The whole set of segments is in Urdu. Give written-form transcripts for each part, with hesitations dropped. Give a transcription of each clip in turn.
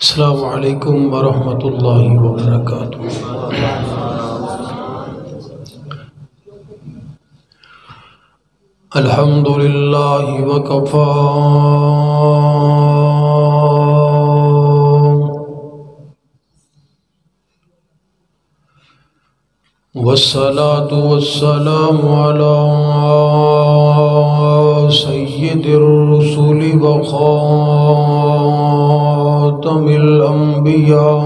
السلام علیکم ورحمۃ اللہ وبرکاتہ۔ الحمد للہ وکفی والصلاة والسلام علی سید الرسل وخاتم الانبیاء،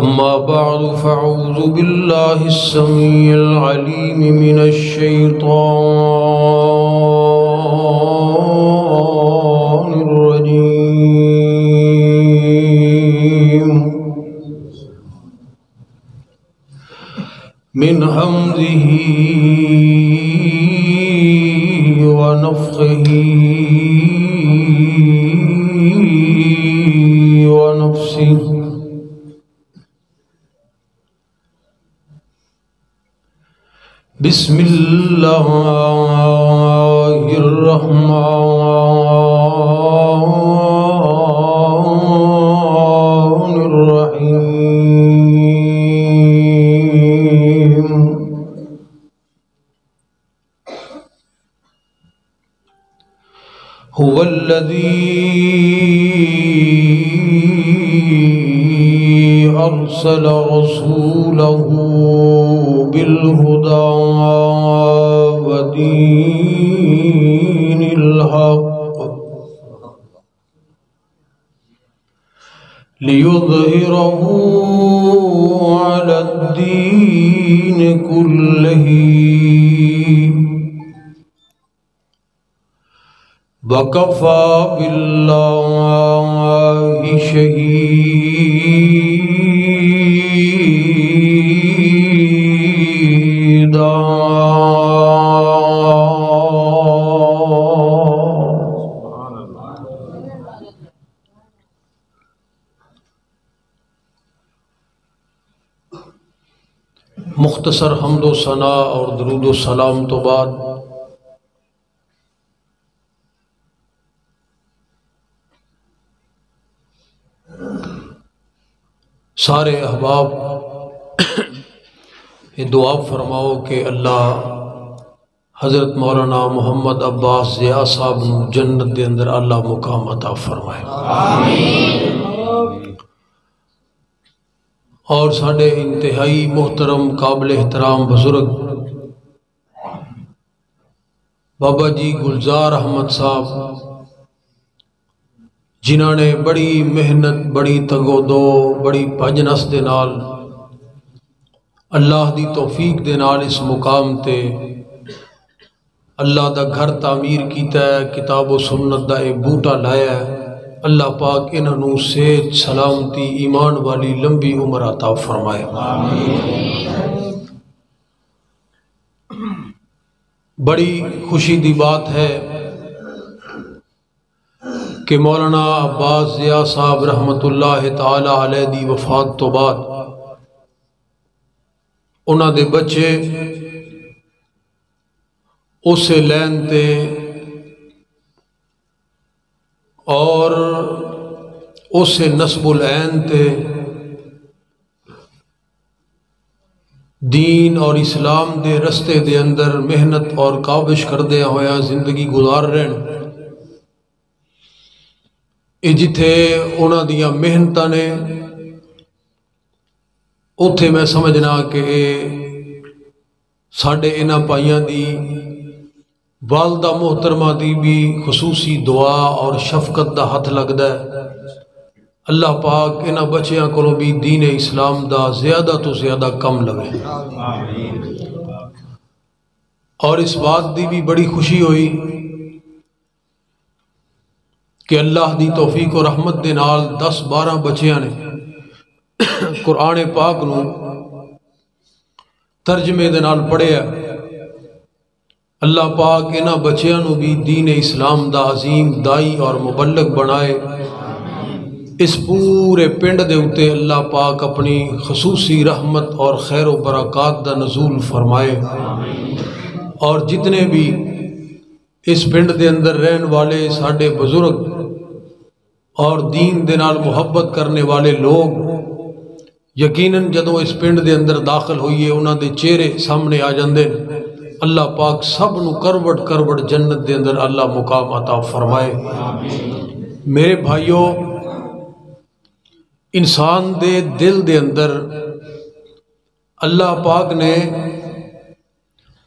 اما بعد فاعوذ باللہ السمیع العلیم من الشیطان الرجیم، من حمزه ونفخه ونفسه۔ بسم اللہ الرحمن الرحیم۔ هو الذی ارسل رسوله بالهدى ودين الحق ليظهره على الدين كله وكفى بالله شهيدا۔ مختصر حمد و ثناء اور درود و سلام تو بعد سارے احباب یہ دعا فرماؤ کہ اللہ حضرت مولانا محمد عباس ضیاء صاحب نو جنت دے اندر اللہ مقام عطا فرمائے، اور ساڑھے انتہائی محترم قابل احترام بزرگ بابا جی گلزار احمد صاحب، جنہاں نے بڑی محنت، بڑی تگو دو، بڑی بھجنس دے نال اللہ دی توفیق دے نال اس مقام تے اللہ دا گھر تعمیر کیتا ہے، کتاب و سنت دا ایک بوٹا لایا ہے۔ اللہ پاک انہاں نو صحت، سلامتی، ایمان والی لمبی عمر عطا فرمائے۔ بڑی خوشی دی بات ہے کہ مولانا عباس ضیاء صاحب رحمت اللہ تعالی علیہ دی وفات تو بعد انہاں دے بچے اسے لین تے اور اسے نسب العین تے دین اور اسلام دے رستے دے اندر محنت اور کاوش کردے ہویا زندگی گزار رہن۔ یہ جتھے انہاں دیاں محنتاں نے اتھے میں سمجھنا کہ ساڑھے انہاں پائیاں دی والدہ محترمہ دی بھی خصوصی دعا اور شفقت دا ہاتھ لگدا ہے۔ اللہ پاک انہاں بچیاں کو بھی دین اسلام دا زیادہ تو زیادہ کم لگے، اور اس بات دی بھی بڑی خوشی ہوئی کہ اللہ دی توفیق و رحمت دے نال 10-12 بچیاں نے قرآن پاک نو ترجمے دے نال پڑھیا۔ اللہ پاک انہاں بچیاں نو بھی دین اسلام دا عظیم دائی اور مبلغ بنائے، اس پورے پنڈ دے اتے اللہ پاک اپنی خصوصی رحمت اور خیر و برکات دا نزول فرمائے، اور جتنے بھی اس پنڈ دے اندر رہن والے ساڈے بزرگ اور دین دے نال محبت کرنے والے لوگ یقیناً جدوں اس پنڈ دے اندر داخل ہوئیے انہاں دے چہرے سامنے آ جاندے، اللہ پاک سب نو کروڑ کروڑ جنت دے اندر اللہ مقام عطا فرمائے۔ میرے بھائیوں، انسان دے دل دے اندر اللہ پاک نے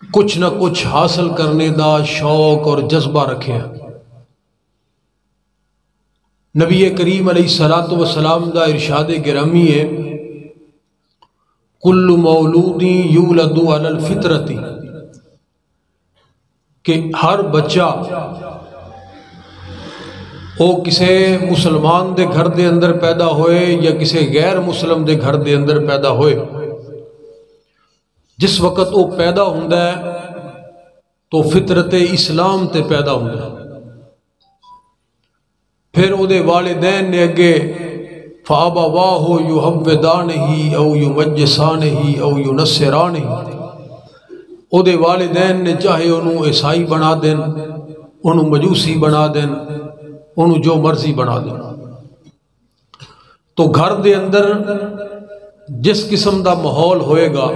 کچھ نہ کچھ حاصل کرنے دا شوق اور جذبہ رکھے۔ نبی کریم علیہ الصلوۃ والسلام دا ارشاد گرامی ہے، کل مولود یولد علی الفطرۃ، کہ ہر بچہ وہ کسی مسلمان دے گھر دے اندر پیدا ہوئے یا کسی غیر مسلم دے گھر دے اندر پیدا ہوئے، جس وقت وہ پیدا ہوندا ہے تو فطرت اسلام تے پیدا ہوندا ہے۔ پھر او دے والدین نے اگے فَأَبَوَاهُ يُحَوِّدَانِهِ أَوْ يُمَجِّسَانِهِ أَوْ يُنَصِّرَانِهِ، او دے والدین نے چاہے انہوں عیسائی بنا دین، انہوں مجوسی بنا دین، انہوں جو مرضی بنا دین۔ تو گھر دے اندر جس قسم دا ماحول ہوئے گا،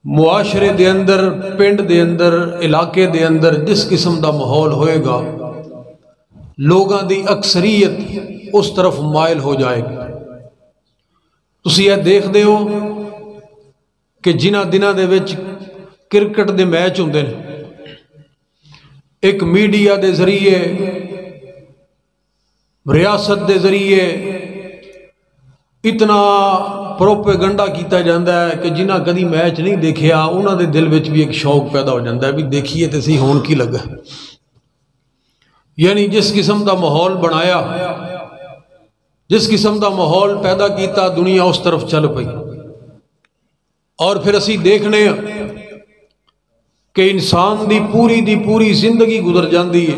معاشرے دے اندر، پنڈ دے اندر، علاقے دے اندر جس قسم دا ماحول ہوئے گا، لوگاں دی اکثریت اس طرف مائل ہو جائے گی۔ تسی یہ دیکھ دے ہو کہ جنہ دنہ دے وچ کرکٹ دے میچ ہوندے نے، ایک میڈیا دے ذریعے، ریاست دے ذریعے اتنا پروپیگنڈا کیتا جاندہ ہے کہ جنہ کدی میچ نہیں دیکھیا انہاں دے دل وچ بھی ایک شوق پیدا ہو جاندہ ہے بھی دیکھیے تے سی ہون کی لگا۔ یعنی جس قسم دا ماحول بنایا، جس قسم دا ماحول پیدا کیتا، دنیا اس طرف چل پئی۔ اور پھر اسی دیکھنے کہ انسان دی پوری زندگی گزر جاندی ہے،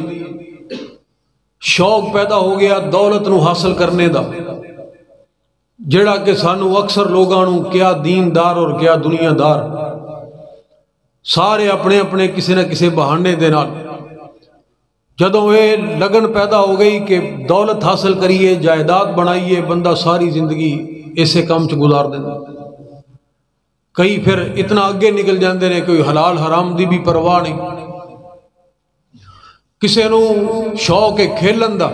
شوق پیدا ہو گیا دولت نو حاصل کرنے دا، جڑا کہ سانو اکثر لوگانو کیا دیندار اور کیا دنیا دار سارے اپنے اپنے کسی نہ کسی بہانے دے نال جدوں یہ لگن پیدا ہو گئی کہ دولت حاصل کریے، جائیداد بنائیے، بندہ ساری زندگی اسے کام چ گزار دینا۔ کئی پھر اتنا اگے نکل جاندے نے کوئی حلال حرام دی بھی پرواہ نہیں، کسی نو شوق ہے کھیلن دا،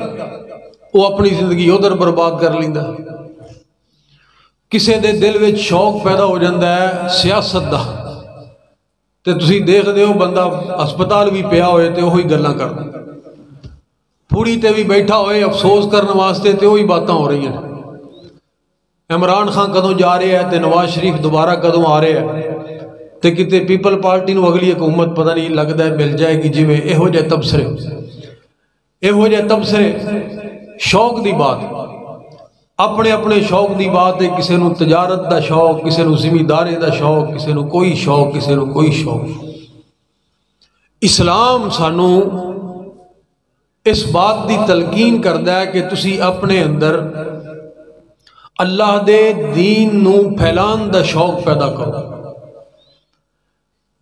وہ اپنی زندگی ادھر برباد کر لیندا۔ کسی دے دل وچ شوق پیدا ہو جاندہ ہے سیاست دا، تے تسی دیکھ دے ہو بندہ ہسپتال بھی پیا ہوئے تے وہی گلاں کردا، پھوڑی تے بھی بیٹھا ہوئے افسوس کرنے واسطے تے وہی باتاں ہو رہی ہیں۔ عمران خان کدوں جا رہے ہیں تے نواز شریف دوبارہ کدوں آ رہے ہیں تے کتے پیپل پارٹی نو اگلی حکومت پتہ نہیں لگتا ہے مل جائے گی، جی میں اے ہو جائے تبصرے شوق دی بات، اپنے اپنے شوق دی بات ہے، کسی نو تجارت دا شوق، کسی نو زمینداری دا شوق، کسی نو کوئی شوق، کسی نو کوئی شوق۔ اسلام سانو اس بات دی تلقین کردا ہے کہ تسی اپنے اندر اللہ دے دین نو پھیلان دا شوق پیدا کرو،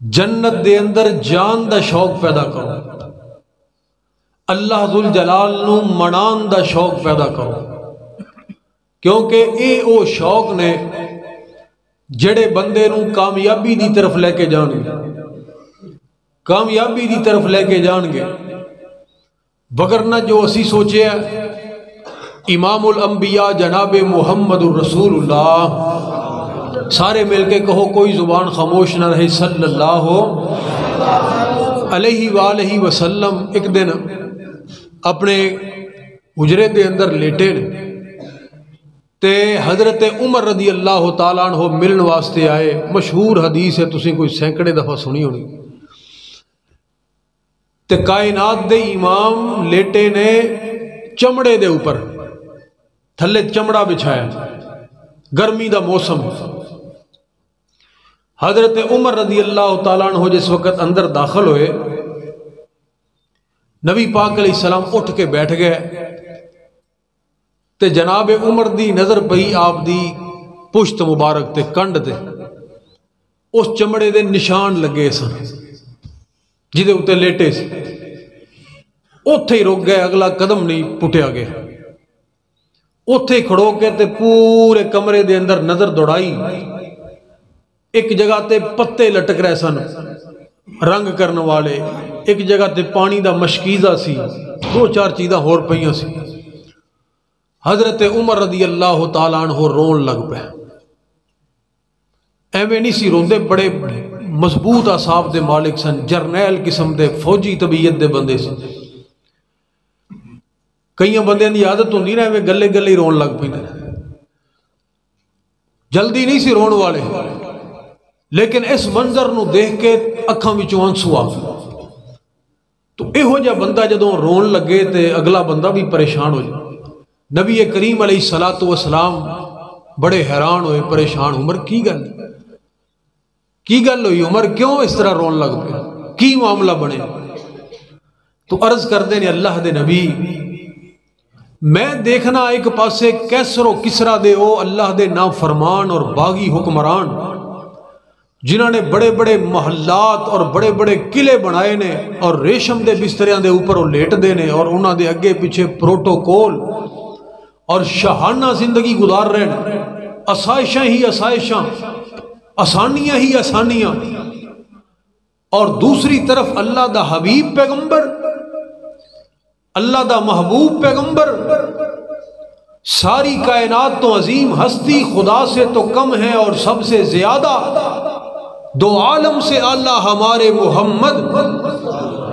جنت دے اندر جان دا شوق پیدا کرو، اللہ ذوالجلال نو منان دا شوق پیدا کرو، کیونکہ اے او شوق نے جڑے بندے نو کامیابی دی طرف لے کے جان گے، کامیابی دی طرف لے کے جان گے۔ وگرنہ جو اسی سوچے ہے امام الانبیاء جناب محمد الرسول اللہ، سارے مل کے کہو کوئی زبان خاموش نہ رہے، صلی اللہ علیہ وآلہ وسلم ایک دن اپنے حجرے دے اندر لیٹے تے حضرت عمر رضی اللہ تعالیٰ عنہ ملن واسطے آئے۔ مشہور حدیث ہے، تسی کوئی سینکڑے دفعہ سنی ہونی۔ تے کائنات دے امام لیٹے نے چمڑے دے اوپر، تھلے چمڑا بچھایا، گرمی دا موسم۔ حضرت عمر رضی اللہ تعالیٰ عنہ جس وقت اندر داخل ہوئے، نبی پاک علیہ السلام اٹھ کے بیٹھ گئے، تے جناب عمر دی نظر پئی آپ دی پشت مبارک تے کنڈ تے اس چمڑے دے نشان لگے سن جدے اتے لیٹے سے، اوتھے ہی رک گئے، اگلا قدم نہیں پٹیا گیا، اوتھے ہی کھڑو کے تے پورے کمرے دے اندر نظر دوڑائی، ایک جگہ تے پتے لٹک رہے سن رنگ کرنے والے، ایک جگہ تے پانی دا مشکیزہ سی، دو چار چیزاں ہور پئیاں سی۔ حضرت عمر رضی اللہ تعالیٰ عنہ رون لگ پہ، ایویں نہیں سی روندے، بڑے مضبوط اعصاب دے مالک سن، جرنیل قسم دے فوجی طبیعت دے بندے سن۔ کئی بندیاں دی عادت ہوندی نا ایویں گلے گلے ہی رون لگ پیندے، جلدی نہیں سی رون والے، لیکن اس منظر نو دیکھ کے اکھاں وچوں آنسو آ گئے۔ تو یہو جہا بندہ جدوں رون لگے تے اگلا بندہ بھی پریشان ہو جائے۔ نبی کریم علیہ الصلوۃ والسلام بڑے حیران ہوئے، پریشان، عمر کی گل ہوئی، عمر کیوں اس طرح رون لگ پیا، کی معاملہ بنے؟ تو عرض کردے نے اللہ دے نبی، میں دیکھنا ایک پاسے کیسر و کسرا دے او اللہ دے نافرمان اور باغی حکمران جنہاں نے بڑے بڑے محلات اور بڑے بڑے قلعے بنائے نے اور ریشم دے بستریاں دے اوپر وہ لیٹ دے نے اور انہاں دے اگے پیچھے پروٹوکول اور شاہانہ زندگی گزار رہے ہیں، آسائشاں ہی آسائشاں، آسانیاں ہی آسانیاں، اور دوسری طرف اللہ دا حبیب پیغمبر، اللہ دا محبوب پیغمبر، ساری کائنات تو عظیم ہستی، خدا سے تو کم ہے اور سب سے زیادہ، دو عالم سے اعلیٰ ہمارے محمد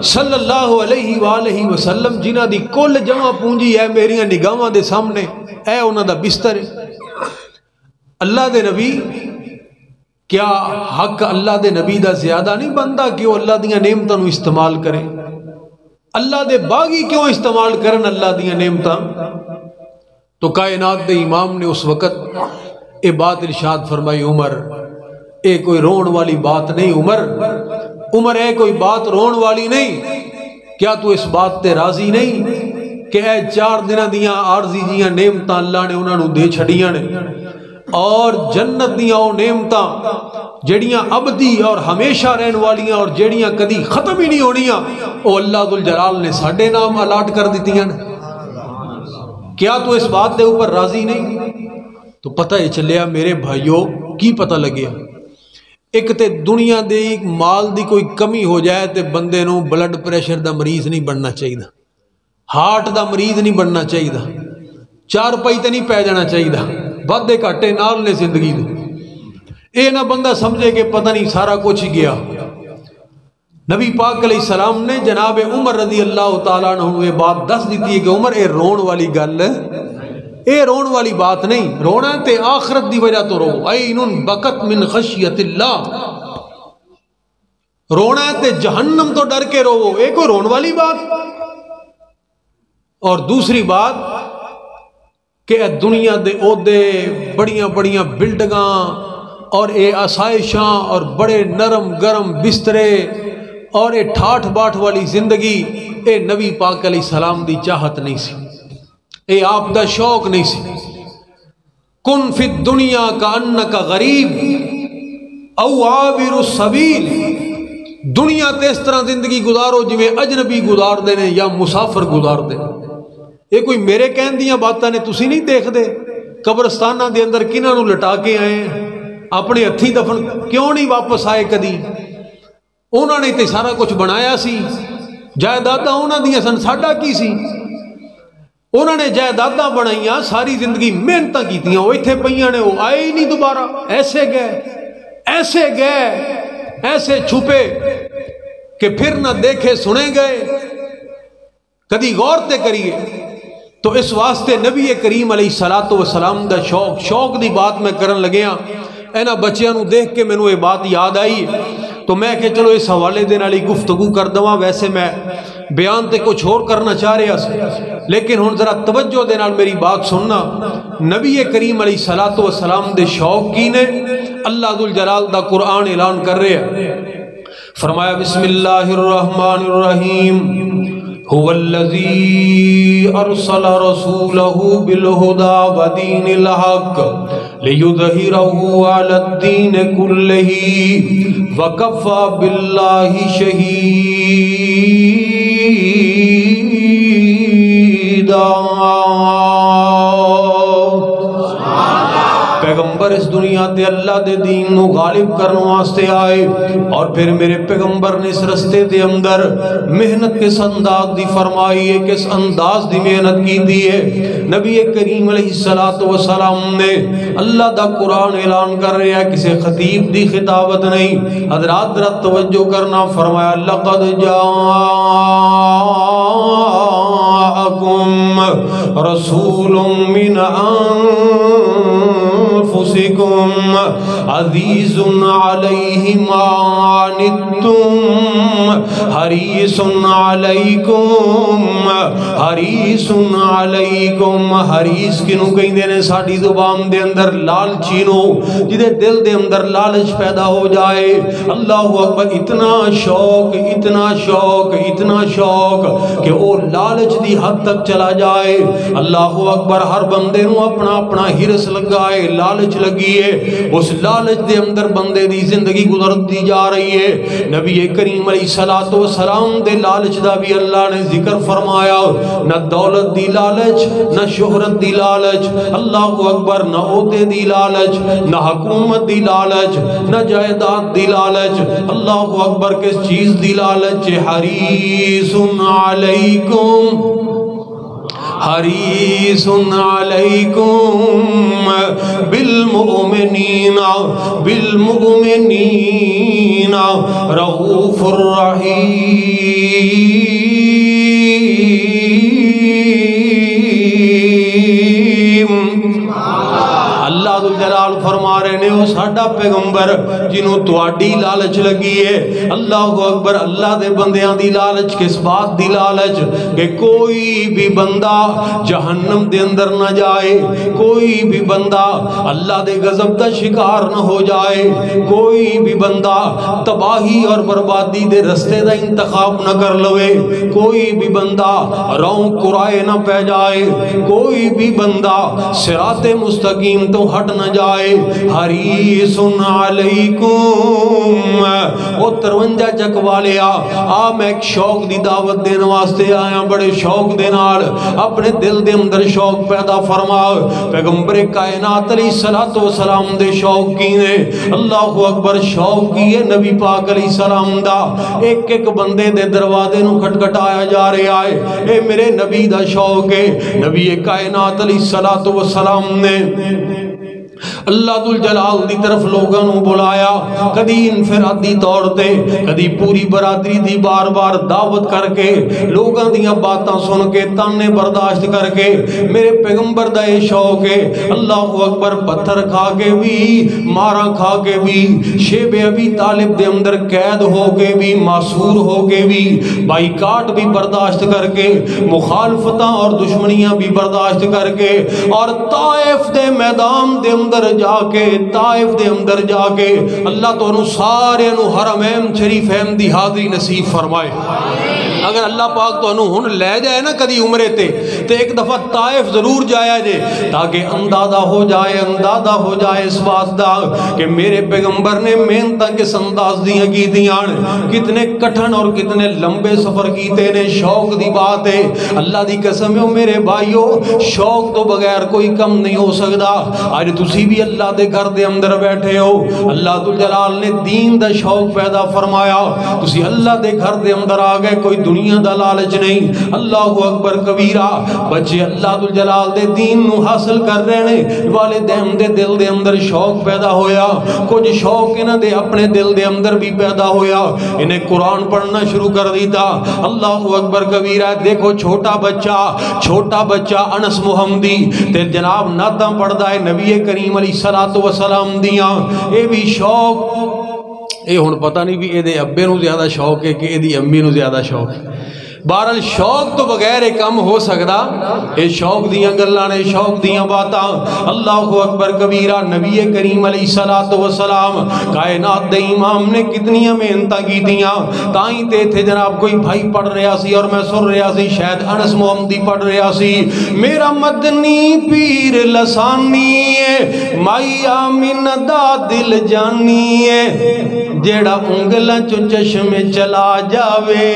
صلی اللہ علیہ وآلہ وسلم، جنہ دی کل جمع پونجی ہے میریاں نگاہاں دے سامنے، اے انہاں دا بستر ہے۔ اللہ دے نبی، کیا حق اللہ دے نبی دا زیادہ نہیں بنتا کہ وہ اللہ دیاں نعمتاں نو استعمال کرے؟ اللہ دے باغی کیوں استعمال کرن اللہ دیاں نعمتاں؟ تو کائنات دے امام نے اس وقت اے بات ارشاد فرمائی، عمر اے کوئی رون والی بات نہیں، عمر اے کوئی بات رون والی نہیں، کیا تو اس بات تے راضی نہیں کہ اے 4 دنوں دیاں عارضی جیاں نعمتاں اللہ نے انہاں نو دے چھڑیاں نے، اور جنت دیاں او نعمتاں جڑیاں ابدی اور ہمیشہ رہن والیاں اور جڑیاں کدی ختم ہی نہیں ہونیاں، او اللہ ذوالجلال نے ساڈے نام الاٹ کر دیتیاں نے، کیا تو اس بات دے اوپر راضی نہیں؟ تو پتہ ہی چلیا میرے بھائیوں، کی پتہ لگیا، ایک تے دنیا دے مال دی کوئی کمی ہو جائے تے بندے نو بلڈ پریشر دا مریض نہیں بننا چاہیے، ہارٹ دا مریض نہیں بننا چاہیے، 4 پائی تے نہیں پی جانا چاہیے، بدے گھاٹے نال نے زندگی دے، اے نہ بندہ سمجھے کہ پتہ نہیں سارا کچھ ہی گیا۔ نبی پاک علیہ السلام نے جناب عمر رضی اللہ تعالیٰ عنہ یہ بات دس دیتی ہے کہ عمر اے رون والی گل، اے رون والی بات نہیں، رونا تے آخرت دی وجہ تو رو، عین بکت من خشیت اللہ، رونا تے جہنم تو ڈر کے رو، اے کوئی رون والی بات؟ اور دوسری بات کہ دنیا دے عہدے، بڑیاں بڑیاں بلڈنگاں اور اے آسائشاں اور بڑے نرم گرم بسترے اور اے ٹھاٹھ باٹھ والی زندگی، اے نبی پاک علیہ السلام دی چاہت نہیں سی، اے آپ دا شوق نہیں سی۔ کن فی الدنیا کانک غریب او عابر السبیل، دنیا تے اس طرح زندگی گزارو جویں اجنبی گزار دے نے یا مسافر گزار دے۔ یہ کوئی میرے کہن دیاں باتاں نے تسی نہیں دیکھ دے؟ قبرستانہ دے اندر کنہاں نو لٹا کے آئے ہیں، اپنے ہتھی دفن کیوں نہیں واپس آئے کدی؟ انہوں نے تے سارا کچھ بنایا سی، جائیداداں انہاں دیاں سن، ساڈا کی سی؟ انہوں نے جائیداداں بنائیاں، ساری زندگی محنتاں کیتیاں، وہ ایتھے پئیاں نے، وہ آئے ہی نہیں دوبارہ، ایسے گئے ایسے چھپے کہ پھر نہ دیکھے سنے گئے، کدی غور تے کریے۔ تو اس واسطے نبی کریم علیہ الصلوۃ والسلام دا شوق دی بات میں کرن لگیا، اینا بچیاں نو دیکھ کے میں نو یہ بات یاد آئی، تو میں کہ چلو اس حوالے دے نال گفتگو کر دواں، ویسے میں بیان تے کچھ اور کرنا چاہ رہا سی، لیکن ہن ذرا توجہ دے نال میری بات سننا۔ نبی کریم علیہ الصلوۃ والسلام دے شوق کی نے اللہ ذوالجلال دا قرآن اعلان کر رہے ہیں، فرمایا بسم اللہ الرحمن الرحیم هو الذي أرسل رسوله بالهدى ودين الحق ليظهره على الدين كله وكفى بالله شهيدا۔ پیغمبر اس دنیا تے اللہ دے دین نو غالب کرنے واسطے آئے، اور پھر میرے پیغمبر نے اس رستے دے اندر محنت کس انداز دی فرمائی ہے، کس انداز دی محنت کی دی ہے۔ نبی کریم علیہ السلام نے اللہ دا قرآن اعلان کر رہے ہیں، کسی خطیب دی خطابت نہیں۔ حضرات ذرا توجہ کرنا، فرمایا لقد جاءکم رسول من انفسکم عزیز علیہ ما عنتم حریص علیکم۔ حریص کنوں کہیں دینے ساڑھی زبان دے اندر لالچی نو، جدے دل دے اندر لالچ پیدا ہو جائے۔ اللہ اکبر، اتنا شوق کہ وہ لالچ دی حد تک چلا جائے۔ اللہ اکبر، ہر بندے نو اپنا اپنا ہرس لگائے، لالچ لگی ہے، اس لالچ دے اندر بندے دی زندگی گزرتی جا رہی ہے۔ نبی کریم علیہ السلام دے لالچ دا بھی اللہ نے ذکر فرمایا، نہ دولت دی لالچ، نہ شہرت دی لالچ، اللہ اکبر، نہ عہدے دی لالچ، نہ حکومت دی لالچ، نہ جائیداد دی لالچ، اللہ اکبر، کس چیز دی لالچ؟ حریص علیکم بالمؤمنین رؤوف الرحیم۔ اللہ ذوالجلال فرما رہے نے، وہ ساڈا پیغمبر جنہوں تواڈی لالچ لگی ہے، اللہ اکبر، اللہ دے بندیاں دی لالچ، کس بات دی لالچ؟ کہ کوئی بھی بندہ جہنم دے اندر نہ جائے، کوئی بھی بندہ اللہ دے غضب دا شکار نہ ہو جائے، کوئی بھی بندہ تباہی اور بربادی دے رستے دا انتخاب نہ کر لوے، کوئی بھی بندہ رون قرائے نہ پہ جائے، کوئی بھی بندہ صراط مستقیم تو ہٹ نہ جائے۔ حریص علیکم، او 53 چک والے آ میں ایک شوق دی دعوت دین واسطے آیا، بڑے شوق دے نال اپنے دل دے اندر شوق پیدا فرما۔ پیغمبر کائنات علیہ السلام دے شوق کی نے، اللہ اکبر، شوق کی ہے نبی پاک علیہ السلام دا۔ ایک ایک بندے دے دروازے نو کھٹکھٹایا جا رہا ہے، اے میرے نبی دا شوق ہے۔ نبی کائنات علیہ السلام نے اللہ ذوالجلال دی طرف لوگاں نو بلایا، کدی انفرادی طور تے، کدی پوری برادری دی بار بار دعوت کر کے، لوگاں دیاں باتاں سن کے، تانے برداشت کر کے۔ میرے پیغمبر دا یہ شوق ہے، اللہ اکبر، پتھر کھا کے بھی، مارا کھا کے بھی، شیب ابی طالب دے اندر قید ہو کے بھی، معصور ہو کے بھی، بائیکاٹ بھی برداشت کر کے، مخالفتاں اور دشمنیاں بھی برداشت کر کے، اور طائف دے میدان دے اندر جا کے، طائف دے اندر جا کے اللہ تو انہوں سارے انہوں حرمین شریفین دی حاضری نصیب فرمائے۔ اگر اللہ پاک تو انہوں ہن لے جائے نا کدی عمرے تے ایک دفعہ طائف ضرور جایا جے، تاکہ اندازہ ہو جائے اس بات دا کہ میرے پیغمبر نے محنتاں کس انداز دیاں کی دیاں، کتنے کٹھن اور کتنے لمبے سفر کیتے نے۔ شوق دی بات ہے، اللہ دی قسم ہے میرے بھائیو، شوق تو بغیر کوئی کم نہیں ہو سکتا۔ آج تسی بھی اللہ دے گھر دے اندر بیٹھے ہو، اللہ ذوالجلال نے دین دا شوق پیدا فرمایا، تسی اللہ دے گھر دے اندر آگئے، کوئی دنیا دا لالچ نہیں۔ اللہ اکبر کبیرہ، بچے اللہ ذوالجلال دے دین نو حاصل کر رہے ہیں، والدین دے دل دے اندر شوق پیدا ہویا، کچھ شوق انہاں دے اپنے دل دے اندر بھی پیدا ہویا، انہیں قرآن پڑھنا شروع کر دیتا۔ اللہ اکبر کبیرہ، دیکھو چھوٹا بچہ انس محمدی تے جناب نعتاں پڑھدا ہے نبی کریم علیہ السلام دیاں، اے بھی شوق، اے ہن پتہ نہیں بھی اے دے ابے نو زیادہ شوق ہے کہ اے دی امی نو زیادہ شوق ہے۔ بہرحال شوق تو بغیر ایک کم ہو سکتا، یہ شوق دیاں گلاں نے، شوق دیاں باتاں۔ اللہ اکبر کبیرہ، نبی کریم علیہ السلام کائنات دے امام نے کتنی محنتاں کیتیاں، تائیں تے تھے جناب کوئی بھائی پڑھ رہا سی اور میں سن رہا سی، شاید انس محمدی پڑھ رہا سی، میرا مدنی پیر لسانی ہے، مائی آمین دا دل جانی ہے، جیڑا انگلاں چو چشم چلا جاوے،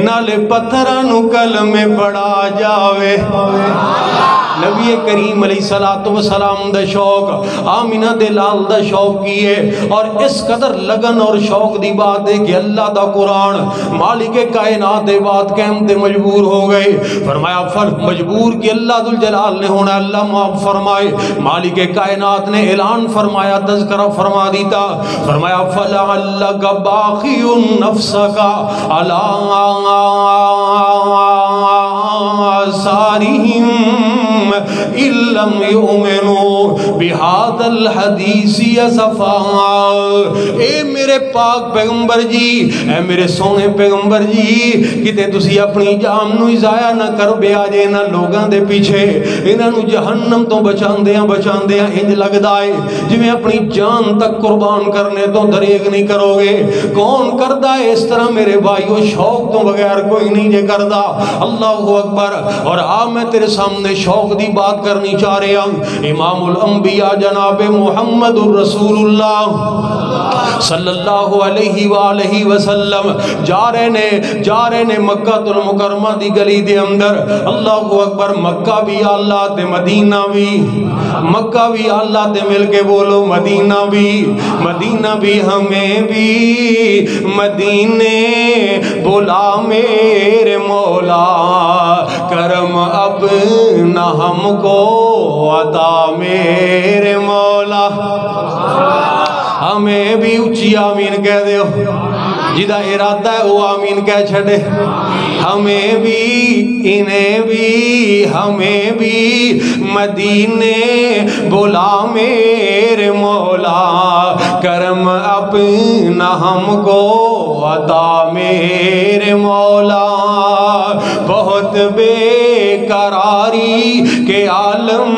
نالے پتھرانو کلمے پڑھا جاوے۔ نبی کریم علیہ السلام دا شوق، آمینہ دے لال دا شوق کیے، اور اس قدر لگن اور شوق دی بات ہے کہ اللہ دا قرآن مالک کائنات دے بات کہمتے مجبور ہو گئے۔ فرمایا مجبور کہ اللہ ذوالجلال نے ہونا، اللہ معاف فرمائے، مالک کائنات نے اعلان فرمایا، تذکرہ فرما دیتا، فرمایا فَلَعَلَّكَ بَاخِعٌ نَفْسَكَ عَلَىٰ آثَارِهِمْ إِن لَّمْ يُؤْمِنُوا بِهَذَا الْحَدِيثِ أَسَفًا۔ اے میرے پاک پیغمبر جی، اے میرے سونے پیغمبر جی، کتے تسی اپنی جان نو ضائع نہ کر بے آجے نہ لوگاں دے پیچھے، انہاں نو جہنم تو بچاندیاں انج لگدا ہے جویں اپنی جان تک قربان کرنے تو دریغ نہیں کرو گے۔ کون کردا ہے اس طرح میرے بھائیو؟ شوق تو بغیر کوئی نہیں جے کردا۔ اللہ اکبر۔ اور میں تیرے سامنے شوق دی بات کرنی چاہ رہا ہوں۔ امام الانبیاء جناب محمد الرسول اللہ صلی اللہ علیہ وآلہ وسلم جا رہے نے مکہ المکرمہ دی گلی دے اندر۔ اللہ اکبر۔ مکہ بھی اللہ تے مدینہ بھی، مکہ بھی اللہ تے مل کے بولو مدینہ بھی، مدینہ بھی ہمیں بھی مدینے بولا میرے مولا، کرم اب نہ ہم کو عطا میرے مولا۔ ہمیں بھی اچھی آمین کہہ دیو، جدہ ارادہ ہے وہ آمین کہہ چھڑے۔ ہمیں بھی انہیں بھی ہمیں بھی مدینے بولا میرے مولا، کرم اپنا ہم کو عطا میرے مولا۔ بہت بے قراری کے عالم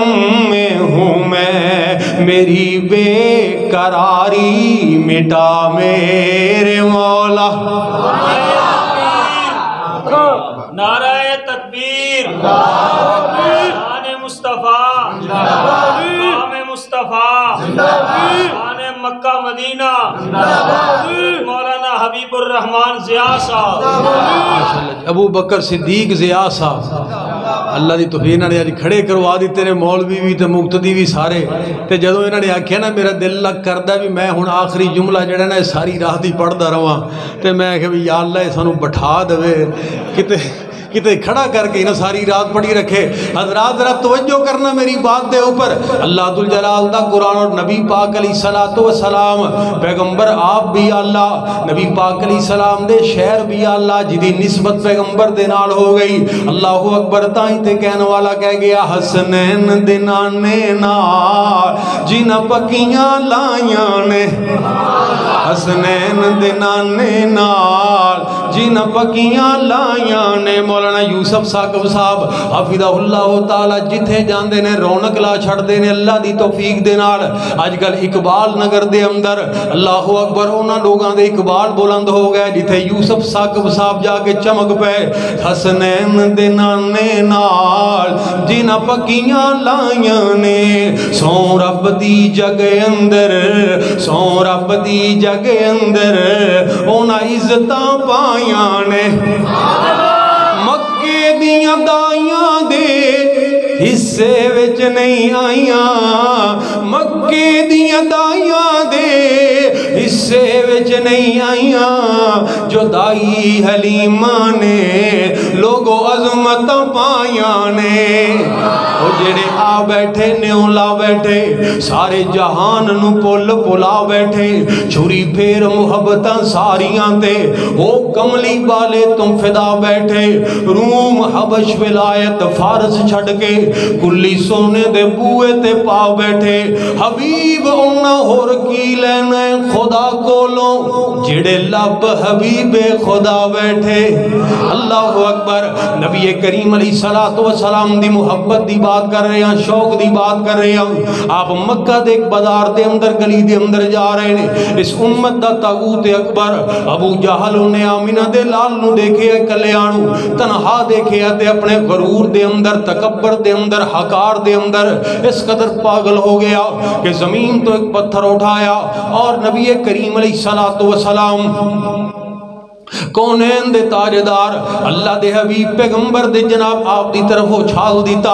میں ہوں میں، میری بے قراری مٹا میرے مولا۔ نعرہ تکبیر، شان مصطفیٰ، مقام مصطفیٰ، شان مکہ مدینہ، مولانا حبیب الرحمن ضیاء صاحب، ابو بکر صدیق ضیاء صاحب، اللہ دی توفیق نے آج کھڑے کروا دی تیرے مولوی بھی تے مقتدی بھی سارے، تے جدوں انہاں نے آکھیا نا میرا دل لگ کردا بھی میں ہن آخری جملہ جڑا نا ساری رات دی پڑھدا رہواں، تے میں کہ یا اللہ سانو بٹھا دے کتے کھڑا کر کے نا ساری رات پڑھی رکھے۔ حضرات ذرا توجہ کرنا میری بات دے اوپر۔ اللہ ذوالجلال دا قرآن اور نبی پاک علیہ السلام، پیغمبر آپ بھی اللہ، نبی پاک علیہ السلام دے شہر بھی اللہ، جدی نسبت پیغمبر دے نال ہو گئی۔ اللہ اکبر۔ تائیں تے کہنے والا کہہ گیا حسنین دے نانے نال جنہ پکیاں لائیاں نے، حسنین دے نانے نال جنہ پکیاں لائیاں نے۔ مولانا یوسف ثاقب صاحب حفظہ اللہ تعالی جتھے جاندے نے رونق لا چھڑ دے نے اللہ دی توفیق دے نال۔ آج کل اقبال نگر دے اندر اللہ اکبر انہاں لوگاں دے اقبال بلند ہو گئے جتھے یوسف ثاقب صاحب جا کے چمک پے۔ حسنین دے نانے نال جنہ پکیاں لائیاں نے، سو رب دی جگ اندر، سو رب دی جگ اندر انہاں عزتاں پائیاں نے۔ مکے دیاں دائیاں دے حصے وچ نہیں آئیاں، مکے دیاں دائیاں دے حصے وچ نہیں آئیاں، جو دائی حلیمہ نے لوگوں عظمتاں پائیاں نے۔ وہ جڑے آ بیٹھے نیوں لا بیٹھے، سارے جہان نو پل پلا بیٹھے، چھری پھیر محبتاں ساریاں تے، وہ کملی والے تم فدا بیٹھے، روم حبش ولایت فارس چھڑ کے کلی سونے دے بوئے تے پا بیٹھے حبیب انہاں ہور کی لینے خدا کولوں جڑے لب حبیب خدا بیٹھے اللہ اکبر نبی کریم علیہ السلام دی محبت دی بات کر رہے ہیں شوق دی بات کر رہے ہیں آپ مکہ دے ایک بازار دے اندر گلی دے اندر جا رہے ہیں اس امت دا طاغوت اکبر ابو جہل نے آمینہ دے لال نو دیکھے کلیانو تنہا دیکھے تے اپنے غرور دے اندر تکبر دے اندر حکار دے اندر اس قدر پاگل ہو گیا کہ زمین تو ایک پتھر اٹھایا اور نبی کریم علیہ السلام کونین دے تاجدار اللہ دے حبیب پیغمبر دے جناب آپ دی طرف اچھال دیتا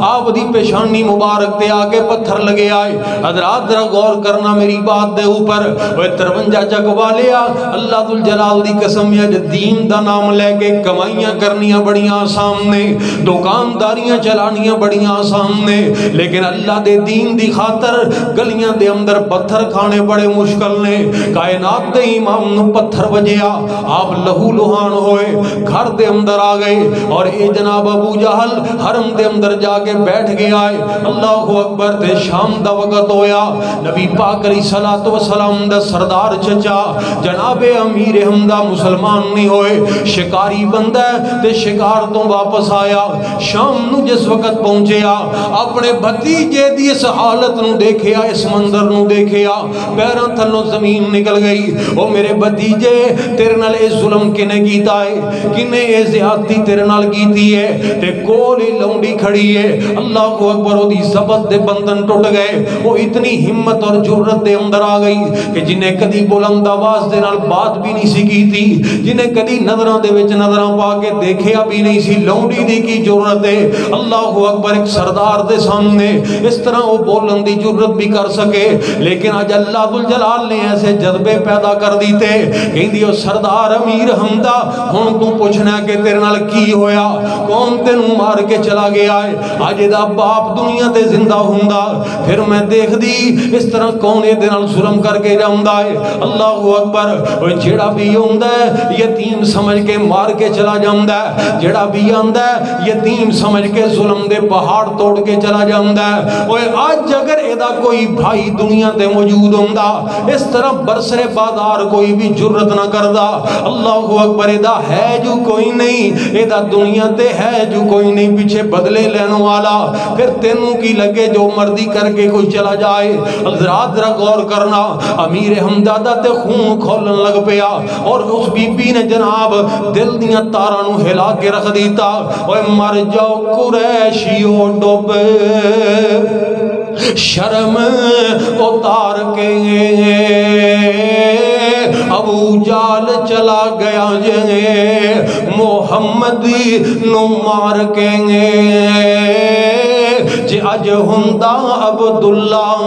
آپ دی پیشانی مبارک تے آگے پتھر لگے آئے حضرات ذرا غور کرنا میری بات دے اوپر وہ 53 جگ والیا اللہ ذوالجلال دی قسم یا دین دا نام لے کے کمائیاں کرنیاں بڑیاں آسان نے دکانداریاں چلانیاں بڑیاں آسان نے لیکن اللہ دے دین دی خاطر گلیاں دے اندر پتھر کھانے بڑے مشکل نے کائنات دے امام نو پتھر بجیا آپ لہو لہان ہوئے گھر دے اندر آ گئے اور اے جناب ابو جہل حرم دے اندر جا کے بیٹھ گیا ہے اللہ اکبر تے شام دا وقت ہویا نبی پاک علیہ السلام دا سردار چچا جناب امیر حمدہ مسلمان نہیں ہوئے شکاری بندہ تے شکار تو واپس آیا شام نو جس وقت پہنچیا اپنے بھتیجے دی اس حالت نو دیکھیا اس منظر نو دیکھیا پیران تھلوں زمین نکل گئی او میرے بھتیجے تیرے نال ظلم کنے کیتا ہے کنے اے زیادتی تیرے نال کیتی ہے تے کولی لونڈی کھڑی ہے اللہ کو اکبر دی زبط دے بندن ٹوٹ گئے وہ اتنی ہمت اور جرت دے اندر آ گئی کہ جنہیں کدی بلند آواز دے نال بات بھی نہیں سی کی تھی جنہیں کدی نظراں دے وچ نظراں پا کے دیکھیا بھی نہیں سی لونڈی دی کی جرت ہے اللہ اکبر ایک سردار دے سامنے اس طرح وہ بولن دی جرت بھی کر سکے لیکن آج اللہ ذوالجلال نے ایسے جذبے پیدا کر دیتے کہیں دیو سردار امیر حمدہ ہون تو پوچھنا کہ تیرے نال کی ہویا کون تینوں مار کے چلا گیا ہے آج دا باپ دنیا تے زندہ ہوندا پھر میں دیکھ دی اس طرح کون یہ دے نال ظلم کر کے جاوندا ہے اللہ اکبر وہ جیڑا بھی ہوندا ہے یتیم سمجھ کے مار کے چلا جاندا ہے جیڑا بھی آندا ہے یتیم سمجھ کے ظلم دے پہاڑ توڑ کے چلا جاندا ہے اوے آج اگر ادا کوئی بھائی دنیا تے موجود ہوندا اس طرح برسر بازار کوئی بھی جرت نہ کردا اللہ اکبر ادا ہے جو کوئی نہیں ادا دنیا تے ہے جو کوئی نہیں پیچھے بدلے لینے والا پھر تینوں کی لگے جو مردی کر کے کوئی چلا جائے حضرات ذرا غور کرنا امیر حمدہ تے خون کھولن لگ پیا اور اس بی بی نے جناب دل دیاں تاراں نو ہلا کے رکھ دیتا اوے مر جاؤ قریشیو ڈوب شرم اتار کے ابو جال چلا گیا جے محمد نو مار کے جے اج ہندا عبداللہ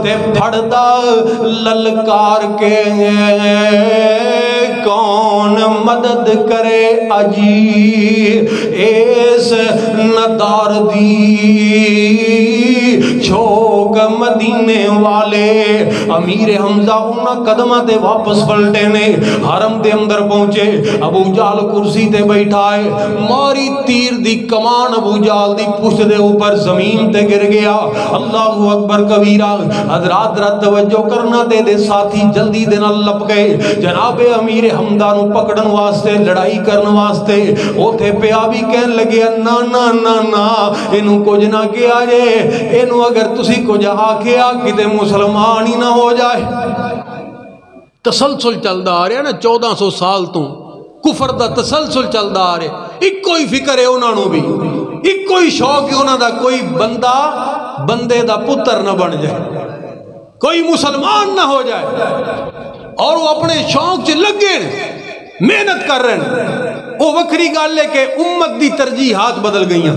تے پھڑدا للکار کے کون مدد کرے اجی ایس ندار دی چھوک مدینے والے امیر حمزہ انہاں قدمہ تے واپس پلٹے نے حرم دے اندر پہنچے ابو جال کرسی تے بیٹھا ہے ماری تیر دی کمان ابو جال دی پشت دے اوپر زمین تے گر گیا اللہ اکبر کبیرہ حضرات رات توجہ کرنا دے ساتھی جلدی دے نال لپ گئے جناب امیر حمدہ نو پکڑن واسطے لڑائی کرن واسطے اوتھے پیا بھی کہن لگے نا نا نا نا اینو کچھ نہ کیا جے اینو اگر تسی کچھ آکھیا کتے مسلمان ہی نہ ہو جائے تسلسل چلدا آ رہا نا 1400 سال تو کفر دا تسلسل چلدا آ رہا ایک کوئی فکر ہے انہاں نو بھی ایک کوئی شوق ہے انہاں دا کوئی بندہ بندے دا پتر نہ بن جائے کوئی مسلمان نہ ہو جائے اور وہ اپنے شوق سے لگے محنت کر رہے ہیں وہ وکری گل ہے کہ امت دی ترجیحات بدل گئیاں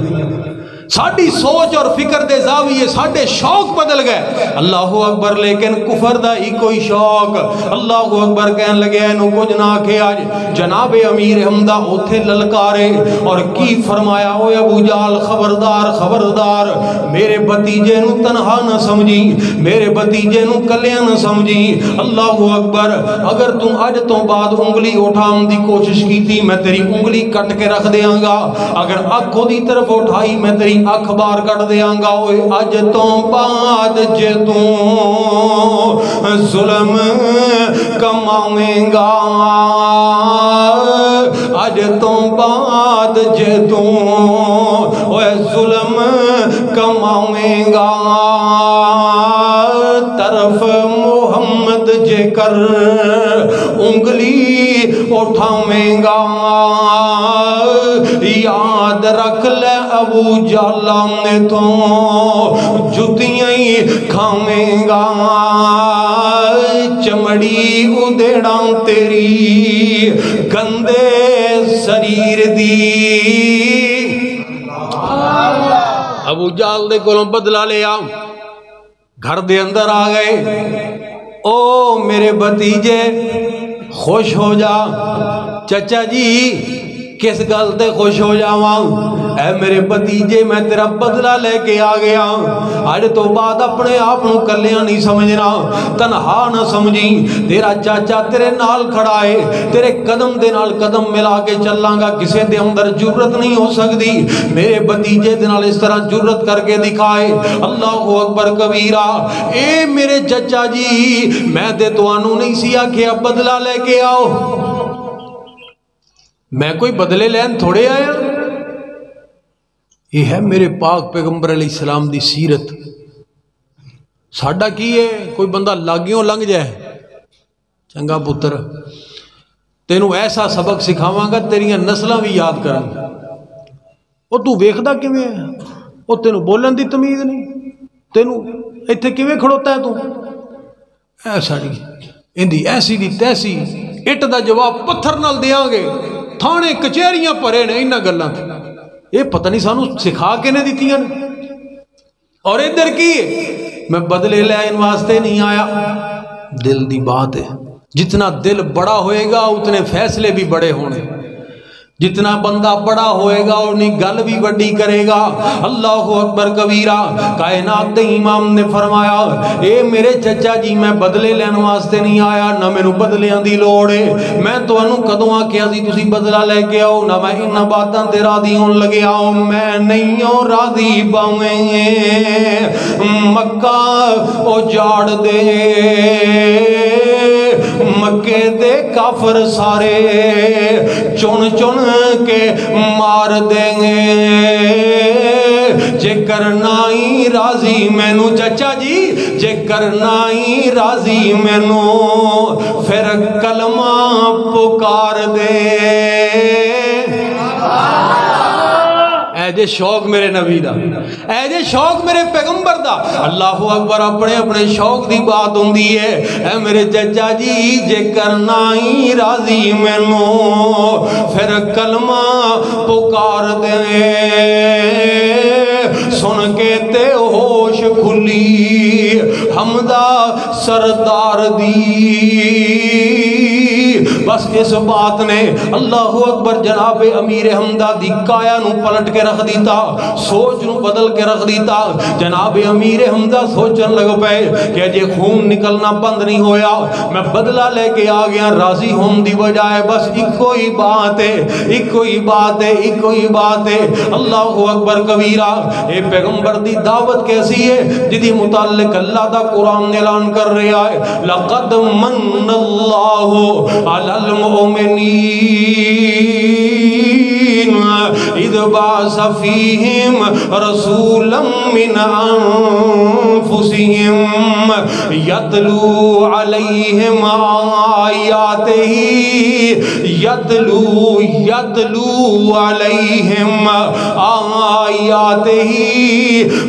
ساڑی سوچ اور فکر دے زاویے ساڑے شوق بدل گئے اللہ اکبر لیکن کفر دا ہی کوئی شوق اللہ اکبر کہن لگے انہوں کچھ نہ آکھے آج جناب امیر حمدہ اوتھے للکارے اور کی فرمایا ہوئے ابو جال خبردار خبردار میرے بتیجے نو تنہا نہ سمجھی میرے بتیجے نو کلیاں نہ سمجھی اللہ اکبر اگر تم آج تو بعد انگلی اٹھام دی کوشش کی تھی میں تیری انگلی کٹ کے رکھ دیاں گا اگر آنکھوں دی طرف اٹھائی میں تیری اخبار کٹ دیاں گا اوے اج تو بعد جے تو ظلم کماویں گا اج تو بعد جے تو اوے ظلم کماویں گا طرف محمد جے کر انگلی اٹھاویں گا یاد رکھ لے ابو جہل نے تو جتیاں ہی کھاویں گا چمڑی ادھیڑاں تیری گندے شریر دی ابو جہل دے کولوں بدلہ لیا گھر دے اندر آ گئے او میرے بھتیجے خوش ہو جا چچا جی کس گل تے خوش ہو جاواں اے میرے بھتیجے میں تیرا بدلہ لے کے آ گیا اج تو بعد اپنے آپ نو کلیاں نہیں سمجھنا تنہا نہ سمجھی تیرا چاچا تیرے نال کھڑا ہے تیرے قدم دے نال قدم ملا کے چلاں گا کسے دے اندر جرت نہیں ہو سکتی میرے بھتیجے دے نال اس طرح جرت کر کے دکھائے اللہ اکبر کبیرہ اے میرے چچا جی میں تے تانوں نہیں سی آکھیا بدلہ لے کے آؤ میں کوئی بدلے لین تھوڑے آیا یہ ہے میرے پاک پیغمبر علیہ السلام دی سیرت ساڈا کی ہے کوئی بندہ لاگیوں لنگ جائے چنگا پتر تینوں ایسا سبق سکھاواں گا تیریاں نسلاں بھی یاد کرن وہ تو ویکھدا کیویں ہے وہ تینوں بولن دی تمیز نہیں تینوں ایتھے کیویں کھڑوتا ہے تو ایسا نہیں اندی ایسی دی تیسی اٹ دا جواب پتھر نال دیاں گے تھانے کچہریاں پرے نے انہاں گلاں تے یہ پتہ نہیں سانو سکھا کے نے دیتیاں اور ادھر کی میں بدلے لین واسطے نہیں آیا دل دی بات ہے جتنا دل بڑا ہوئے گا اتنے فیصلے بھی بڑے ہونے جتنا بندہ بڑا ہوئے گا انہی گل بھی بڑی کرے گا اللہ اکبر کبیرہ کائنات دے امام نے فرمایا اے میرے چچا جی میں بدلے لین واسطے نہیں آیا نہ مینوں بدلیاں دی لوڑ ہے میں تانوں کدوں آکھیا سی تسی بدلہ لے کے آؤ نہ میں انہاں باتاں تے راضی ہون لگیا میں نہیں ہوں راضی باویں مکہ اجاڑ دے مکے دے کافر سارے چن چن کے مار دیں گے جے کرنا ہی راضی مینو چچا جی جے کرنا ہی راضی مینو پھر کلمہ پکار دے اے جے شوق میرے نبی دا اے جے شوق میرے پیغمبر دا اللہ اکبر اپنے اپنے شوق دی بات ہوندی ہے اے میرے چچا جی جے کرنا ہی راضی مینو پھر کلمہ پکار دے سن کے تے ہوش کھلی حمدہ سردار دی بس اس بات نے اللہ اکبر جناب امیر حمدہ دی کایا نو پلٹ کے رکھ دیتا سوچ نو بدل کے رکھ دیتا جناب امیر حمدہ سوچن لگ پے کہ جے خون نکلنا بند نہیں ہویا میں بدلہ لے کے آ گیا راضی ہون دی بجائے بس ایک ہی بات ہے ایک ہی بات ہے ایک ہی بات ہے اللہ اکبر کبیرہ اے پیغمبر دی دعوت کیسی ہے جدی متعلق اللہ دا قرآن اعلان کر رہا ہے لقد من اللہ علی المؤمنین اذ بعث فیہم رسولا من انفسہم یتلو علیہم آیاتہ یتلو علیہم آیاتہ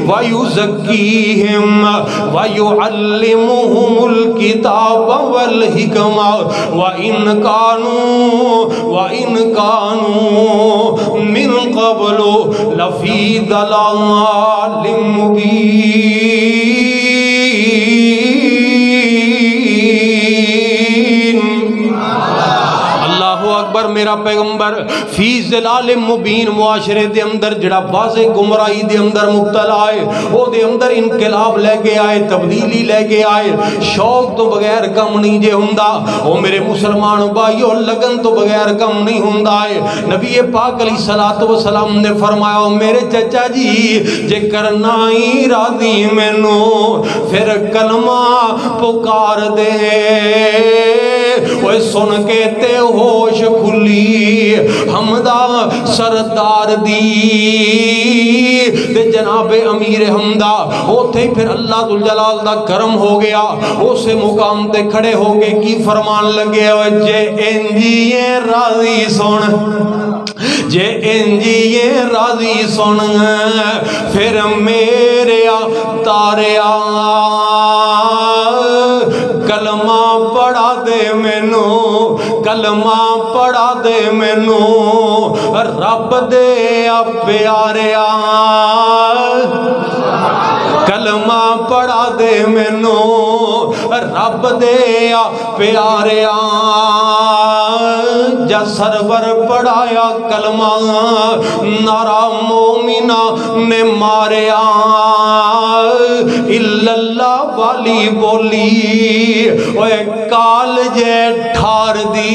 ویزکیہم ویعلمہم الکتاب والحکمہ وَإِن كَانُوا مِن قَبْلُ لَفِي ضَلَالٍ مُبِينٍ اللہ اکبر میرا پیغمبر فی ظلال مبین معاشرے دے اندر جڑا واضح گمراہی دے اندر مبتلا ہے او دے اندر انقلاب لے کے آئے تبدیلی لے کے آئے شوق تو بغیر کم نہیں جے ہوندا او میرے مسلمان بھائیو لگن تو بغیر کم نہیں ہوندا ہے نبی پاک علیہ الصلوۃ والسلام نے فرمایا میرے چچا جی جے کرنا ہی راضی مینوں پھر کلمہ پکار دے اوے سن کے تے ہوش کھلی حمدہ سردار دی تے جناب امیر حمدہ اوتھے پھر اللہ ذوالجلال دا کرم ہو گیا اسے مقام تے کھڑے ہو کے کی فرمان لگے جے انجیے راضی سن جے انجیے راضی سن پھر میرے تاریا کلمہ پڑھا دے مینوں کلمہ پڑھا دے مینوں رب دے پیاریا کلمہ پڑھا دے مینوں رب دے پیاریا جا سرور پڑھایا کلمہ نارا مومنہ نے ماریا اللہ والی بولی اوے کال جے ٹھار دی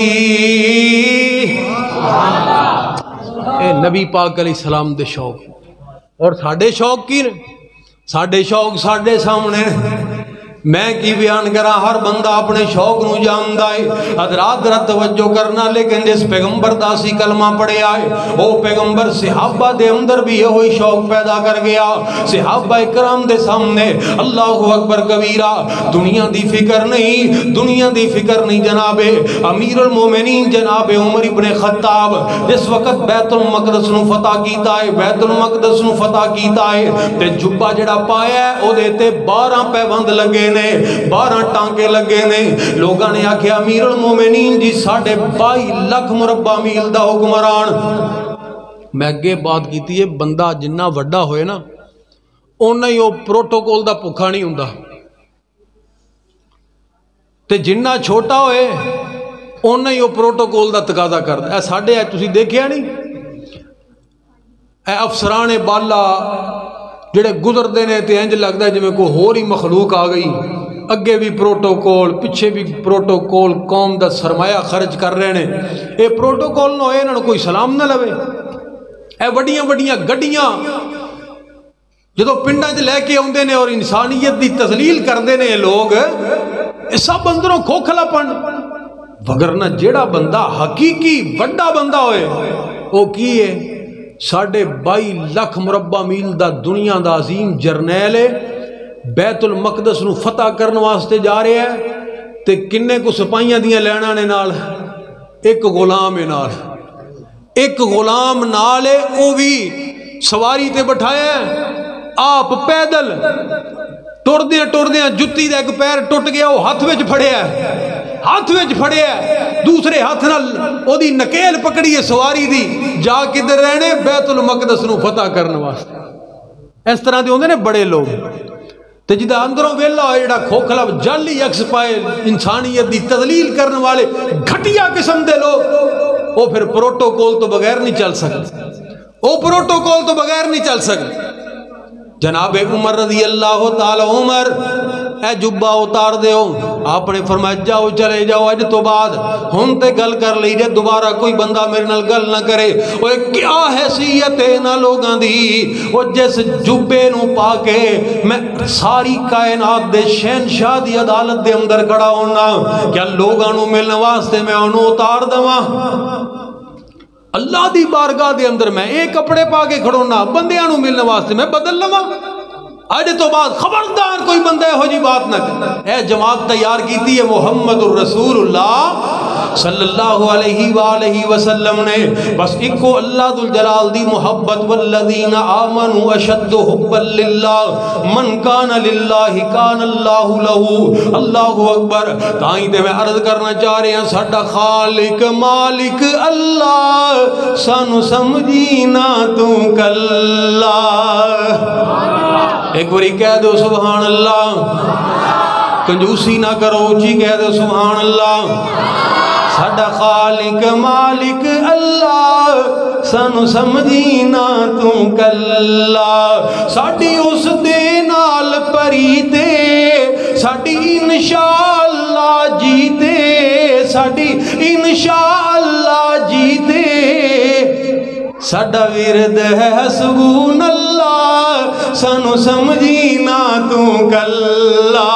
اے نبی پاک علیہ السلام دے شوق اور ساڑھے شوق کی ساڑھے شوق ساڑھے سامنے میں کی بیان کرا ہر بندہ اپنے شوق نو جاندا ہے حضرات ذرا توجہ کرنا لیکن جس پیغمبر دا سی کلمہ پڑھے آئے وہ پیغمبر صحابہ دے اندر بھی یہ ہوئی شوق پیدا کر گیا صحابہ اکرام دے سامنے اللہ اکبر کبیرہ دنیا دی فکر نہیں جناب امیر المومنین جناب عمر ابن خطاب جس وقت بیت المقدس نو فتح کیتا ہے تے جبہ جڑا پایا ہے او دیتے 12 پیوند لگے 12 ٹانکے لگے نے لوگاں نے آکھیا امیر المومنین جی 22 لاکھ مربع میل دا حکمران میں اگے بات کیتی ہے بندہ جنہ وڈا ہوئے نا اونا ہی وہ پروٹوکول دا بھکھا نہیں ہوندا تے جنہ چھوٹا ہوئے اونا ہی وہ پروٹوکول دا تقاضا کردا اے ساڈے تسی دیکھیا نہیں اے افسران بالا جڑے گزر دینے تے انج لگدا ہے جویں کوئی ہور ہی مخلوق آ گئی اگے بھی پروٹوکول پیچھے بھی پروٹوکول قوم دا سرمایہ خرچ کر رہے ہیں اے پروٹوکول نہ ہوئے انہاں کوئی سلام نہ لوے اے وڈیاں وڈیاں گڈیاں جدو پنڈاں وچ لے کے اوندے نے اور انسانیت دی تذلیل کردے نے لوگ اے سب اندروں کھوکھلا پن وگرنہ جیڑا بندہ حقیقی وڈا بندہ ہوئے او کی ہے 22 لاکھ مربع میل دا دنیا دا عظیم جرنیل ہے بیت المقدس نو فتح کرنے واسطے جا رہے ہیں تے کنے کو سپاہیاں دیاں لینا نے نال ایک غلام نال ہے او بھی سواری تے بٹھایا ہے آپ پیدل ٹردیاں جتی دا ایک پیر ٹوٹ گیا وہ ہاتھ وچ پھڑیا ہے دوسرے ہاتھ نال او دی نکیل پکڑی ہے سواری دی جا کدھر رہنے بیت المقدس نو فتح کرنے واسطے اس طرح دے ہوندے نے بڑے لوگ تے جدا اندروں ویلا ہوئے جڑا کھوکھلا جعلی عکس پائے انسانیت دی تذلیل کرنے والے گھٹیا قسم دے لوگ وہ پھر پروٹوکول تو بغیر نہیں چل سکتے جناب عمر رضی اللہ تعالی عمر اے جبہ اتار دیو آپ نے فرمایا جاؤ چلے جاؤ اج تو بعد ہم تے گل کر لی جے دوبارہ کوئی بندہ میرے نال گل نہ کرے وہ کیا حیثیت ہے نہ لوگاں دی وہ جس جبے نو پا کے میں ساری کائنات دے شہنشاہ دی عدالت دے اندر کھڑا ہونا کیا لوگاں نو ملنے واسطے میں انہوں اتار دواں اللہ دی بارگاہ دے اندر میں ایک کپڑے پا کے کھڑونا بندیاں نو ملنے واسطے میں بدل لواں آج تو بعد خبردار کوئی بندہ ہو جی بات نہ کر اے جماعت تیار کیتی ہے محمد الرسول اللہ صلی اللہ علیہ وآلہ وسلم نے بس ایکو اللہ ذوالجلال دی محبت والذین آمنوا اشد حبا للہ من کان للہ کان اللہ لہو اللہ اکبر تائیں دے میں عرض کرنا چاہ رہے ہیں ساڈا خالق مالک اللہ سانو سمجھینا تو کلا ایک باری کہہ دو سبحان اللہ کنجوسی نہ کرو اونچی کہہ دو سبحان اللہ ساڈا خالق مالک اللہ سانو سمجھی نہ تو کلا ساڈی اس دے نال پریتے ساڈی انشاءاللہ جیتے ساڈی انشاءاللہ جیتے ساڈا ورد ہے حسبون اللہ سانو سمجھی نہ تو کلا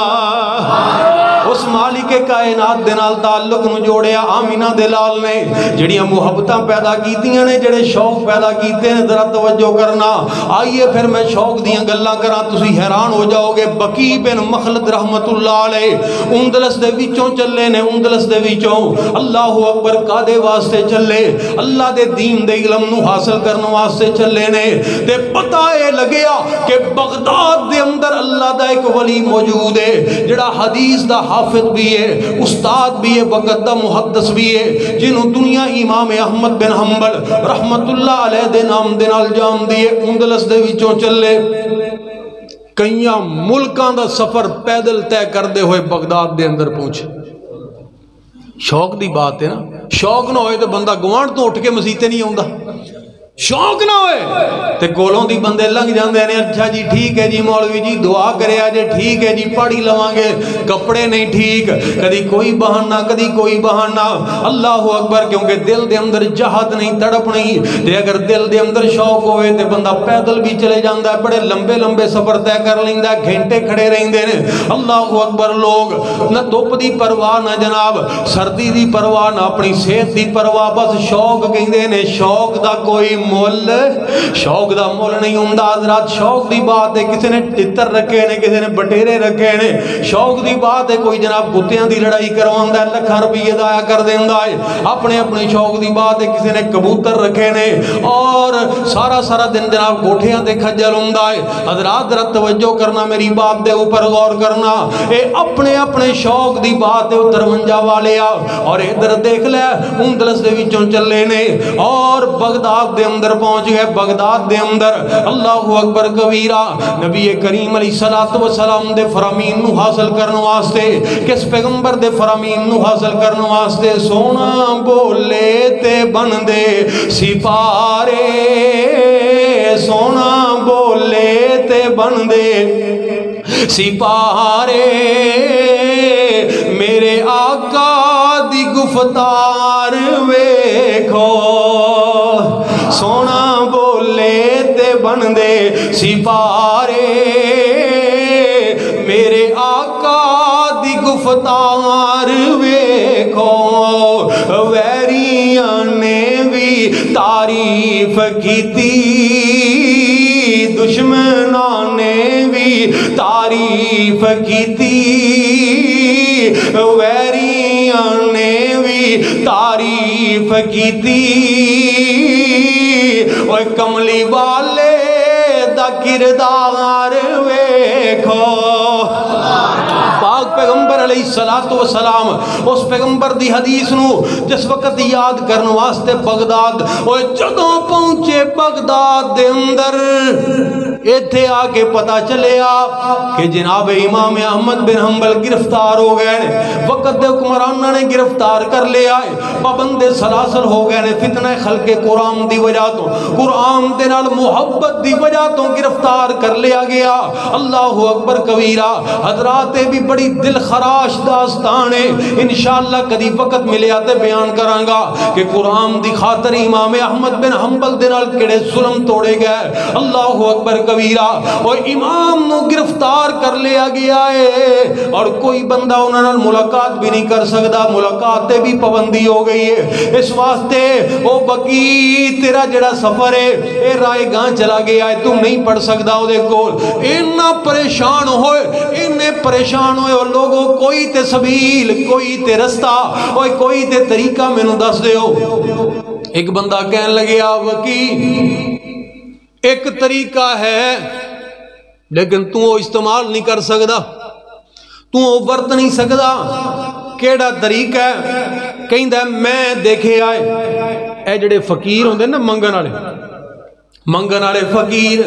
اس مالک کائنات دے نال تعلق نو جوڑیا آمینہ دے لال نے جڑیاں محبتاں پیدا کیتیاں نے جڑے شوق پیدا کیتے نے ذرا توجہ کرنا آئیے پھر میں شوق دیاں گلاں کراں تسی حیران ہو جاؤ گے بقی بن مخلد رحمت اللہ علیہ اندلس دے وچوں چلے نے اندلس دے وچوں اللہ اکبر کادے واسطے چلے اللہ دے دین دے علم نو حاصل کرنے واسطے چلے نے تے پتہ اے لگیا کہ بغداد دے اندر اللہ دا ایک ولی موجود ہے جڑا حدیث دا حافظ بھی ہے استاد بھی ہے وقت دا محدث بھی ہے جنہوں دنیا امام احمد بن حنبل رحمت اللہ علیہ دے نام دے نال جام دیے اندلس دے وچوں چلے کئیاں ملکاں دا سفر پیدل طے کردے ہوئے بغداد دے اندر پہنچے شوق دی بات ہے نا شوق نہ ہوئے تو بندہ گوانڈ تو اٹھ کے مسیتے نہیں آؤندا شوق نہ ہوئے تے کولوں دی بندے لنگ جاندے نے اچھا جی ٹھیک ہے جی مولوی جی دعا کرے آجے ٹھیک ہے جی پڑھی لواں گے کپڑے نہیں ٹھیک کدی کوئی بہانہ کدی کوئی بہانہ اللہ اکبر کیونکہ دل دے اندر جہاد نہیں تڑپ نہیں تے اگر دل دے اندر شوق ہوئے تے بندہ پیدل بھی چلے جاندہ ہے بڑے لمبے لمبے سفر طے کر لیندہ ہے گھنٹے کھڑے رہندے نے اللہ اکبر لوگ نہ دھوپ دی پرواہ نہ جناب سردی دی پرواہ نہ اپنی صحت دی پرواہ بس شوق کہندے نے شوق دا کوئی مول شوق دا مول نہیں ہوندا حضرات شوق دی بات ہے کسی نے تتر رکھے نے کسی نے بٹیرے رکھے نے شوق دی بات ہے کوئی جناب کتیاں دی لڑائی کرواندا ہے لکھاں روپیے ضائع کر دیندا ہے اپنے اپنے شوق دی بات ہے کسی نے کبوتر رکھے نے اور سارا سارا دن جناب کوٹھیاں تے کھجل ہوندا ہے حضرات ذرا توجہ کرنا میری بات دے اوپر غور کرنا اے اپنے اپنے شوق دی بات ہے 53 والے اور ادھر دیکھ لے اندلس دے وچوں چلے نے اور بغداد دے اندر پہنچ گئے بغداد دے اندر اللہ اکبر کبیرہ نبی کریم علیہ السلام دے فرامین نو حاصل کرنے واسطے کس پیغمبر دے فرامین نو حاصل کرنے واسطے سونا بولے تے بن دے سپارے سونا بولے تے بن دے سپارے میرے آقا دی گفتار ویکھو سونا بولے تے بن دے سپارے میرے آقا دی گفتار ویکھو ویریاں نے بھی تعریف کیتی دشمناں نے بھی تعریف کیتی ویریاں نے بھی تعریف کیتی اوے کملی والے دا کردار ویکھو پاک پیغمبر علیہ السلام اس پیغمبر دی حدیث نو جس وقت یاد کرنے واسطے بغداد اوے جدوں پہنچے بغداد دے اندر ایتھے آکے پتا چلیا کہ جناب امام احمد بن حنبل گرفتار ہو گئے وقت دے حکمرانہ نے گرفتار کر لیا ہے پابند سلاسل ہو گئے نے فتنہ خلق قرآن دی وجہ تو قرآن دے نال محبت دی وجہ تو گرفتار کر لیا گیا اللہ اکبر کبیرہ حضرات بھی بڑی دل خراش داستان ہے انشاءاللہ کدی وقت ملیا تے بیان کرانگا کہ قرآن دی خاطر امام احمد بن حنبل دے نال کڑے ظلم توڑے گئے اللہ اکبر کبیرہ اور امام نو گرفتار کر لیا گیا ہے اور کوئی بندہ انہوں نے ملاقات بھی نہیں کر سکتا ملاقاتیں بھی پابندی ہو گئی ہے اس واسطے او بقی تیرا جڑا سفر ہے اے رائے گاں چلا گیا ہے تم نہیں پڑھ سکتا ہو دیکھو انہا پریشان ہوئے اور لوگوں کوئی تے سبیل کوئی تے رستہ اور کوئی تے طریقہ میں نو دس دے ہو ایک بندہ کہنے لگے وکی ایک طریقہ ہے لیکن تو وہ استعمال نہیں کر سکتا تو وہ ورت نہیں سکتا کیڑا طریقہ ہے کہیں دا میں دیکھے آئے اے جڑے فقیر ہوندے نا منگن والے فقیر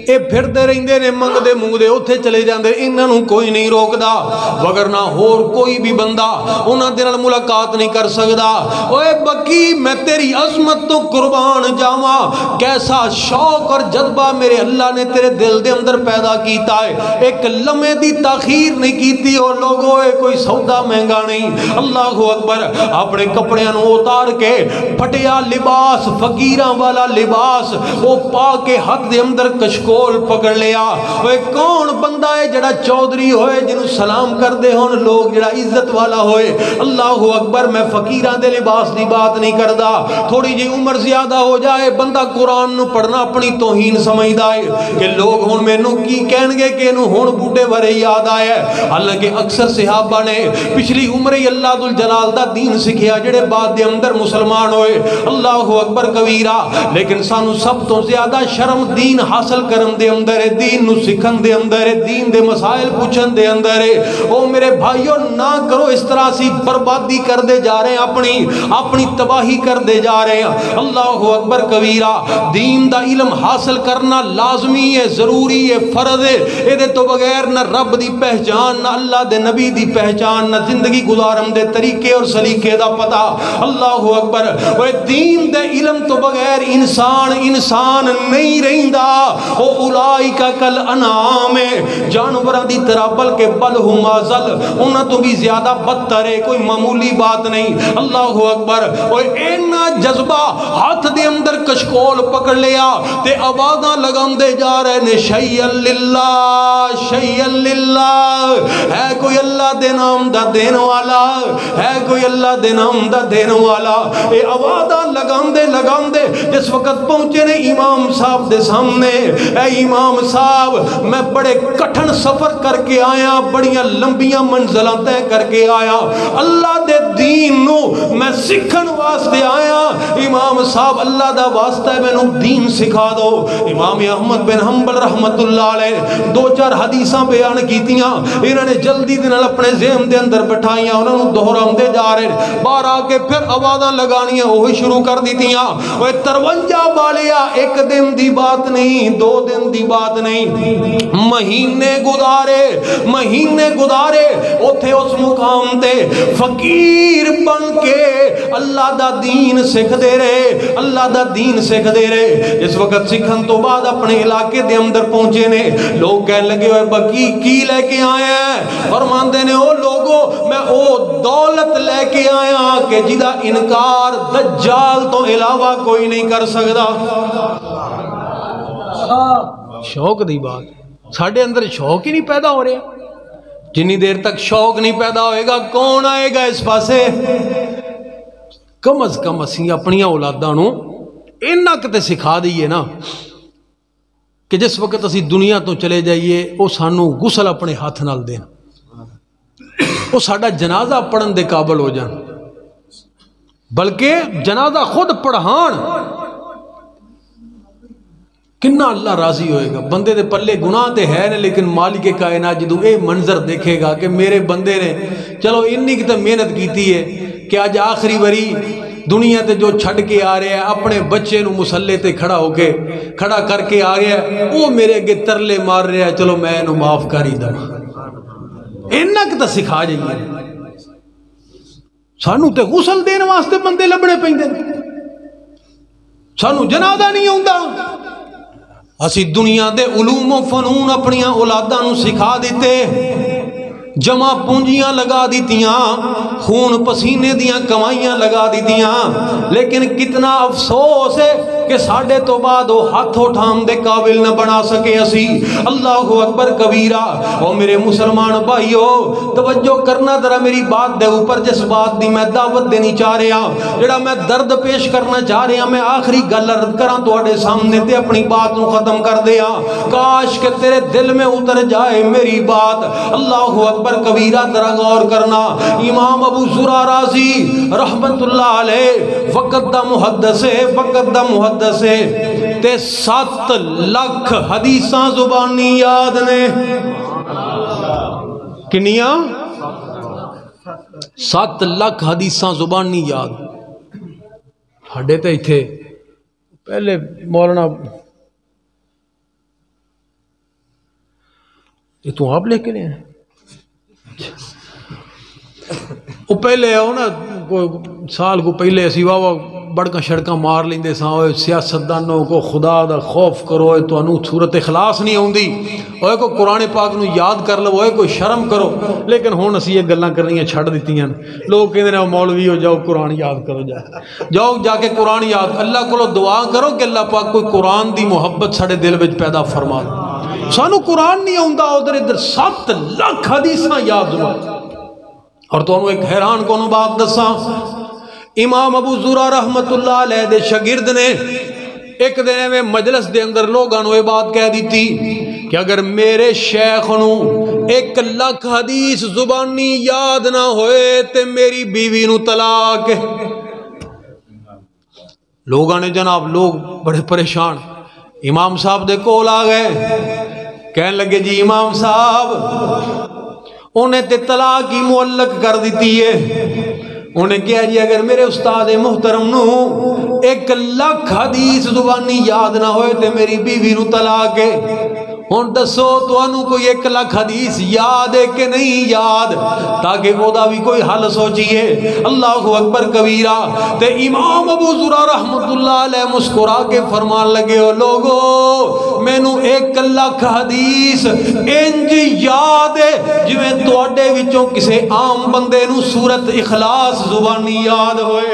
اے پھردے رہندے نے منگدے منگدے اوتھے چلے جاندے انہاں نوں کوئی نہیں روکدا وگرنہ ہور کوئی بھی بندہ انہاں دے نال ملاقات نہیں کر سکدا اوے بکی میں تیری عظمت تو قربان جاواں کیسا شوق اور جذبہ میرے اللہ نے تیرے دل دے اندر پیدا کیتا ہے ایک لمحے دی تاخیر نہیں کیتی اور لوگوں اے کوئی سودا مہنگا نہیں اللہ اکبر اپنے کپڑیاں نوں اتار کے پھٹیا لباس فقیراں والا لباس وہ پا کے ہاتھ دے اندر کشکول پکڑ لیا اوے کون بندہ ہے جڑا چودھری ہوئے جنوں سلام کر دے ہون لوگ جڑا عزت والا ہوئے اللہ اکبر میں فقیراں دے لباس دی بات نہیں کردا تھوڑی جی عمر زیادہ ہو جائے بندہ قرآن نو پڑھنا اپنی توہین سمجھدا ہے کہ لوگ ہن مینوں کی کہن گے کہ انہوں ہن بوڑھے ورے یاد آیا ہے حالانکہ اکثر صحابہ نے پچھلی عمر ہی اللہ ذوالجلال دا دین سکھیا جڑے بعد دے اندر مسلمان ہوئے اللہ اکبر کبیرہ لیکن سانو سب تو زیادہ شرم دین حاصل کرن دے اندر ہے دین نو سکھن دے اندر ہے دین دے مسائل پوچھن دے اندر ہے او میرے بھائیو نہ کرو اس طرح سی بربادی کر دے جا رہے ہیں اپنی تباہی کر دے جا رہے ہیں اللہ اکبر کبیرہ دین دا علم حاصل کرنا لازمی ہے ضروری ہے فرض ہے اے تو بغیر نہ رب دی پہچان نہ اللہ دے نبی دی پہچان نہ زندگی گزارن دے طریقے اور سلیقے دا پتہ اللہ اکبر وہ دین دے علم تو بغیر انسان نہیں رہندا او اولائک کل انعام جانوراں دی طرح بلکہ بل ہم ازل انہاں تو بھی زیادہ بدتر ہے کوئی معمولی بات نہیں اللہ اکبر او اینا جذبہ ہاتھ دے اندر کشکول پکڑ لیا تے آوازاں لگاندے جا رہے نے شیئا للہ ہے کوئی اللہ دے نام دا دین والا ہے کوئی اللہ دے نام دا دین والا اے آوازاں لگاندے جس وقت پہنچے نے امام صاحب دے سامنے اے امام صاحب میں بڑے کٹھن سفر کر کے آیا بڑیاں لمبیاں منزلاں طے کر کے آیا اللہ دے دین نو میں سکھن واسطے آیا امام صاحب اللہ دا واسطہ ہے مینوں دین سکھا دو امام احمد بن حنبل رحمت اللہ علیہ دو چار حدیثاں بیان کیتیاں انہوں نے جلدی دن اپنے ذہن دے اندر بٹھائیاں انہوں نے دہراندے جا رہے باہر آ کے پھر آوازاں لگانیاں وہی شروع کر دیتیاں وہ 53 والیا ایک دن دی بات نہیں 2 دن دی بات نہیں مہینے گزارے اوتھے اس مقام تے فقیر بن کے اللہ دا دین سکھ دے رہے اس وقت سکھن تو بعد اپنے علاقے دے اندر پہنچے نے لوگ کہنے لگے ہوئے بکی کی لے کے آئے ہیں فرماندے نے او لوگو میں او دولت لے کے آیا کہ جدا انکار دجال تو علاوہ کوئی نہیں کر سکتا شوق دی بات ساڑھے اندر شوق ہی نہیں پیدا ہو رہے جنی دیر تک شوق نہیں پیدا ہوئے گا کون آئے گا اس پاسے کم از کم اسی اپنی اولاداں نوں اینا کتے سکھا دیئے نا کہ جس وقت اسی دنیا تو چلے جائیے وہ سانو غسل اپنے ہاتھ نال دین وہ ساڈا جنازہ پڑھن دے قابل ہو جان بلکہ جنازہ خود پڑھان کنا اللہ راضی ہوئے گا بندے دے پلے گناہ تے ہے نے لیکن مالک کائنات جدوں اے منظر دیکھے گا کہ میرے بندے نے چلو انی کی تو محنت کیتی ہے کہ آج آخری بری دنیا تے جو چھڑ کے آ رہے ہیں اپنے بچے نو مسلے تے کھڑا کر کے آ رہے ہیں وہ میرے اگے ترلے مار رہے ہیں چلو میں نو معاف کر ہی دوں اینا کی تو سکھا جائیے سانو تے غسل دین واسطے بندے لبنے پیندے سانو جنازہ نہیں ہوندا اسی دنیا دے علوم و فنون اپنی اولاداں نو سکھا دیتے جمع پونجیاں لگا دیتیاں خون پسینے دیاں کمائیاں لگا دیتیاں لیکن کتنا افسوس ہے کہ ساڑھے تو بعد وہ ہاتھ اٹھام دے قابل نہ بنا سکے اسی اللہ اکبر کبیرہ اور میرے مسلمان بھائیو توجہ کرنا ذرا میری بات دے اوپر جس بات دی میں دعوت دینی چاہ رہا جڑا میں درد پیش کرنا چاہ رہا میں آخری گل عرض کراں تواڈے سامنے تے اپنی بات نو ختم کر دیا کاش کہ تیرے دل میں اتر جائے میری بات اللہ اکبر کبیرہ ذرا غور کرنا امام ابو زرع رازی رحمت اللہ علیہ وقت دا محدث تے 7 لاکھ حدیثاں زبانی یاد نے کنیاں 7 لاکھ حدیثاں زبانی یاد ہڈے تے تھے پہلے مولانا یہ تو آپ لے کے لے ہیں؟ وہ پہلے آؤ نا کوئی سال کو پہلے اسی واہ بڑکاں شڑکاں مار لیندے ساں اوے سیاستدانوں کو خدا دا خوف کرو اے تو انو صورت اخلاص نہیں ہوندی اوے کو قرآن پاک نو یاد کر لو اوے کوئی شرم کرو لیکن ہون اسی یہ گلاں کرنیاں چھڑ دیتیاں لوگ کہندے نے مولوی ہو جاؤ قرآن یاد کرو جاؤ جا کے قرآن یاد اللہ کو دعا کرو کہ اللہ پاک کوئی قرآن دی محبت ساڑے دل وچ پیدا فرما سانو قرآن نہیں ہوندا ادھر ادھر 7 لاکھ حدیثاں یاد ہوا اور تو انہوں ایک حیران کونوں بات دساں امام ابو زرع رحمت اللہ علیہ دے شاگرد نے ایک دن میں مجلس دے اندر لوگاں نو یہ بات کہہ دی تھی کہ اگر میرے شیخ نو 1 لاکھ حدیث زبانی یاد نہ ہوئے تے میری بیوی نو طلاق ہے۔ لوگاں نے جناب لوگ بڑے پریشان امام صاحب دے کول آ گئے کہنے لگے جی امام صاحب انہیں تے طلاق ہی معلق کر دیتی ہے انہیں کہا جی اگر میرے استاد محترم نو 1 لاکھ حدیث زبانی یاد نہ ہوئے تے میری بیوی نو طلاق ہے ہن دسو تو انو کوئی 1 لاکھ حدیث یاد ہے کہ نہیں یاد تاکہ وہ دا بھی کوئی حل سوچیے اللہ اکبر کبیرہ تے امام ابو زرع رحمت اللہ علیہ مسکرا کے فرمان لگے ہو لوگو میں نو 1 لاکھ حدیث انج یاد ہے جویں تواڈے وچوں کسے عام بندے نو سورت اخلاص زبانی یاد ہوئے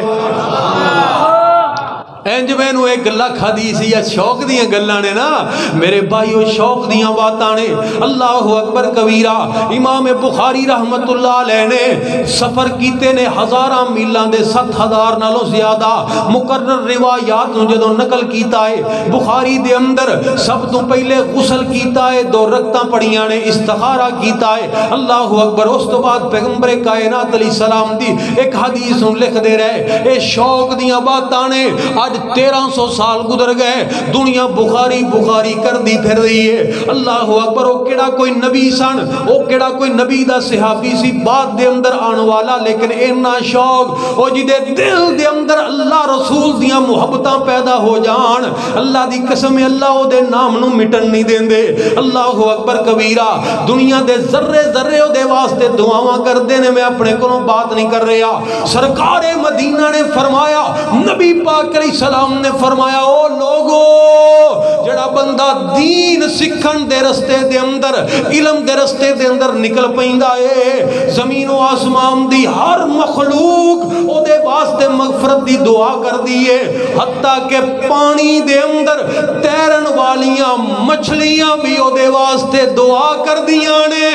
انج میں نو 1 لاکھ حدیث یا شوق دیاں گلاں نے نا میرے بھائیو شوق دیاں باتاں نے اللہ اکبر کبیرہ امام بخاری رحمت اللہ علیہ نے سفر کیتے نے 1000 میلاں دے 7000 نالوں زیادہ مقرر روایات نو جدوں نقل کیتا ہے بخاری دے اندر سب تو پہلے غسل کیتا ہے 2 رکعتاں پڑھیاں نے استخارہ کیتا ہے اللہ اکبر اس تو بعد پیغمبر کائنات علیہ السلام دی ایک حدیث نو لکھ دے رہے اے شوق دیاں باتاں نے 1300 سال گزر گئے دنیا بخاری کر دی پھر رہی ہے اللہ اکبر وہ کیڑا کوئی نبی سن وہ کیڑا کوئی نبی دا صحابی سی بعد دے اندر آن والا لیکن اینا شوق وہ جی دے دل دے اندر اللہ رسول دیاں محبتاں پیدا ہو جان اللہ دی قسم اللہ وہ دے نام نو مٹن نہیں دیں دے اللہ اکبر کبیرہ دنیا دے ذرے ذرے وہ دے واسطے دعاواں کر دینے میں اپنے کو بات نہیں کر رہا سرکار مدینہ نے فرمایا نبی پاک علیہ السلام نے فرمایا او لوگو جڑا بندہ دین سکھن دے رستے دے اندر علم دے رستے دے اندر نکل پیندا ہے زمین و آسمان دی ہر مخلوق او دے واسطے مغفرت دی دعا کر دیئے حتیٰ کہ پانی دے اندر تیرن والیاں مچھلیاں بھی او دے واسطے دعا کر دیاں نے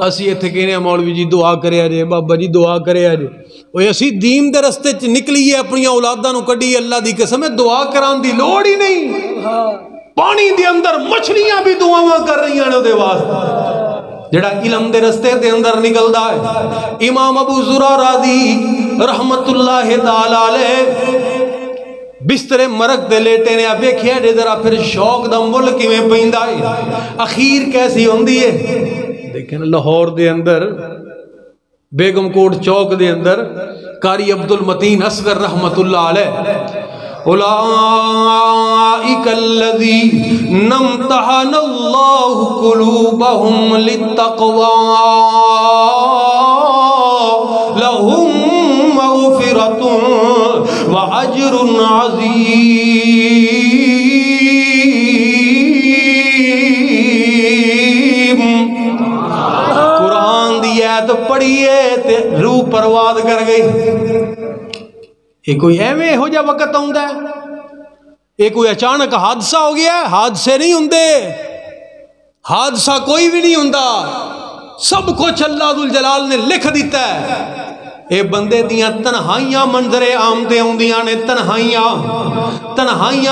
اسی ایتھے کہنے مولوی جی دعا کرے آجے بابا جی دعا کرے آجے وہ اسی دین دے رستے چ نکلیے اپنی اولاداں نو کڈی اللہ دی قسم ہے دعا کران دی لوڑ ہی نہیں پانی دے اندر مچھلیاں بھی دعاواں کر رہی ہیں دے واسطے جڑا علم دے رستے دے اندر نکلدا ہے امام ابو زرع راضی رحمت اللہ تعالی علیہ بستر مرک دے لیٹے نے ویکھیا جے ذرا پھر شوق دا مل کیویں پیندا ہے اخیر کیسی ہوندی ہے دیکھیں لاہور دے اندر بیگم کوٹ چوک دے اندر قاری عبد المتین اصغر رحمت اللہ علیہ اولئک الذین امتحن اللہ قلوبہم للتقوی لہم مغفرۃ واجر عظیم پڑھیے تے روح پرواد کر گئی یہ کوئی ایویں ہو جا وقت ہوندا ہے یہ کوئی اچانک حادثہ ہو گیا ہے حادثے نہیں ہوندے حادثہ کوئی بھی نہیں ہوندا سب کچھ اللہ ذوالجلال نے لکھ دیتا ہے اے بندے دیاں تنہائیاں منظر آمدے ہوندیاں نے تنہائیاں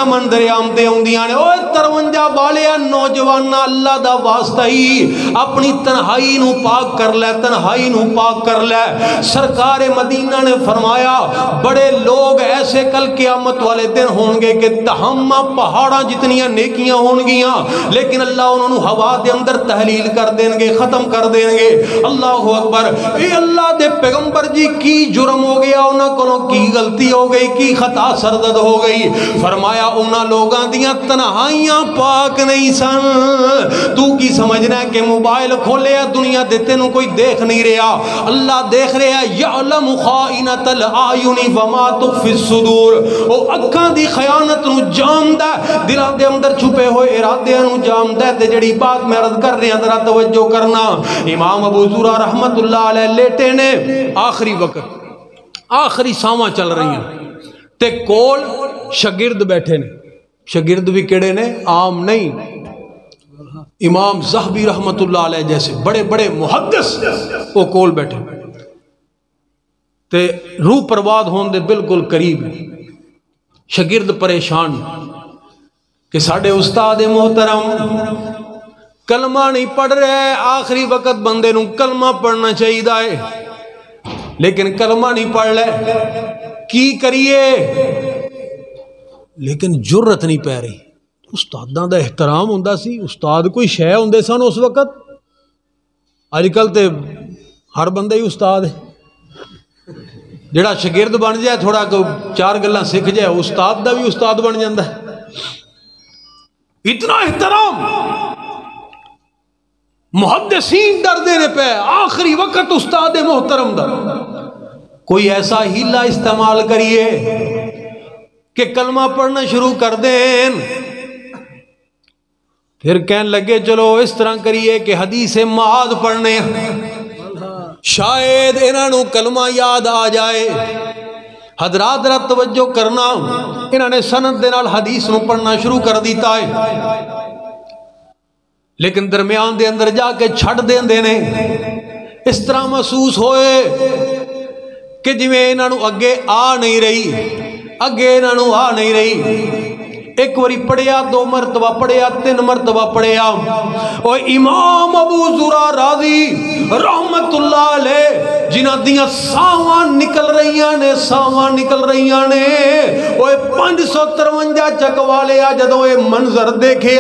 منظر آمدے ہوندیاں نے اوہ 53 والے نوجوانہ اللہ دا واسطہ ہی اپنی تنہائی نو پاک کر لے تنہائی نو پاک کر لے سرکار مدینہ نے فرمایا بڑے لوگ ایسے کل قیامت والے دن ہونگے کہ تہمہ پہاڑاں جتنیاں نیکیاں ہونگیاں لیکن اللہ انہوں نے ہوا دے اندر تحلیل کر دیں گے ختم کر دیں گے اللہ اکبر اے اللہ دے پیغمبر جی جی کی جرم ہو گیا انہاں کولوں کی غلطی ہو گئی کی خطا سرزد ہو گئی فرمایا انہاں لوگاں دیاں تنہائیاں پاک نہیں سن تو کی سمجھنا ہے کہ موبائل کھولے دنیا دے تینوں کوئی دیکھ نہیں رہا اللہ دیکھ رہا ہے یعلم خائنۃ الاعین وما تخفی الصدور او اکھاں دی خیانت نو جاندا ہے دلاں دے اندر چھپے ہوئے ارادے نو جاندا ہے تے جڑی بات میں عرض کر رہا ذرا توجہ کرنا امام ابو زرع رحمت اللہ علیہ لیٹے نے آخری وقت آخری ساواں چل رہی ہیں تے کول شاگرد بیٹھے نے شاگرد بھی کیڑے نے عام نہیں امام زہبی رحمت اللہ علیہ جیسے بڑے بڑے محدث وہ کول بیٹھے تے روح پرواد ہون دے بالکل قریب شاگرد پریشان کہ ساڈے استاد محترم کلمہ نہیں پڑھ رہے آخری وقت بندے نو کلمہ پڑھنا چاہیے لیکن کلمہ نہیں پڑھ لے کی کریے لیکن جرت نہیں پہ رہی استاداں دا احترام ہوندا سی استاد کوئی شے ہوندے سن اس وقت اج کل تے ہر بندہ ہی استاد ہے جڑا شاگرد بن جائے تھوڑا چار گلاں سکھ جائے استاد دا بھی استاد بن جاندا ہے اتنا احترام محدثین ڈر دینے پہ آخری وقت استاد محترم دا کوئی ایسا ہیلا استعمال کریے کہ کلمہ پڑھنا شروع کر دیں پھر کہنے لگے چلو اس طرح کریے کہ حدیث معاذ پڑھنے شاید انہاں نو کلمہ یاد آ جائے حضرات ذرا توجہ کرنا انہاں نے سند دے نال حدیث نو پڑھنا شروع کر دیتا ہے لیکن درمیان دے اندر جا کے چھڑ دیں نے اس طرح محسوس ہوئے کہ جی میں انہاں نو اگے آ نہیں رہی ایک واری پڑھیا دو مرتبہ پڑھیا تین مرتبہ پڑھیا اور امام ابو زرع راضی رحمت اللہ علیہ جنہ دیاں ساواں نکل رہیاں نے وہ 553 چک والے جدو یہ منظر دیکھے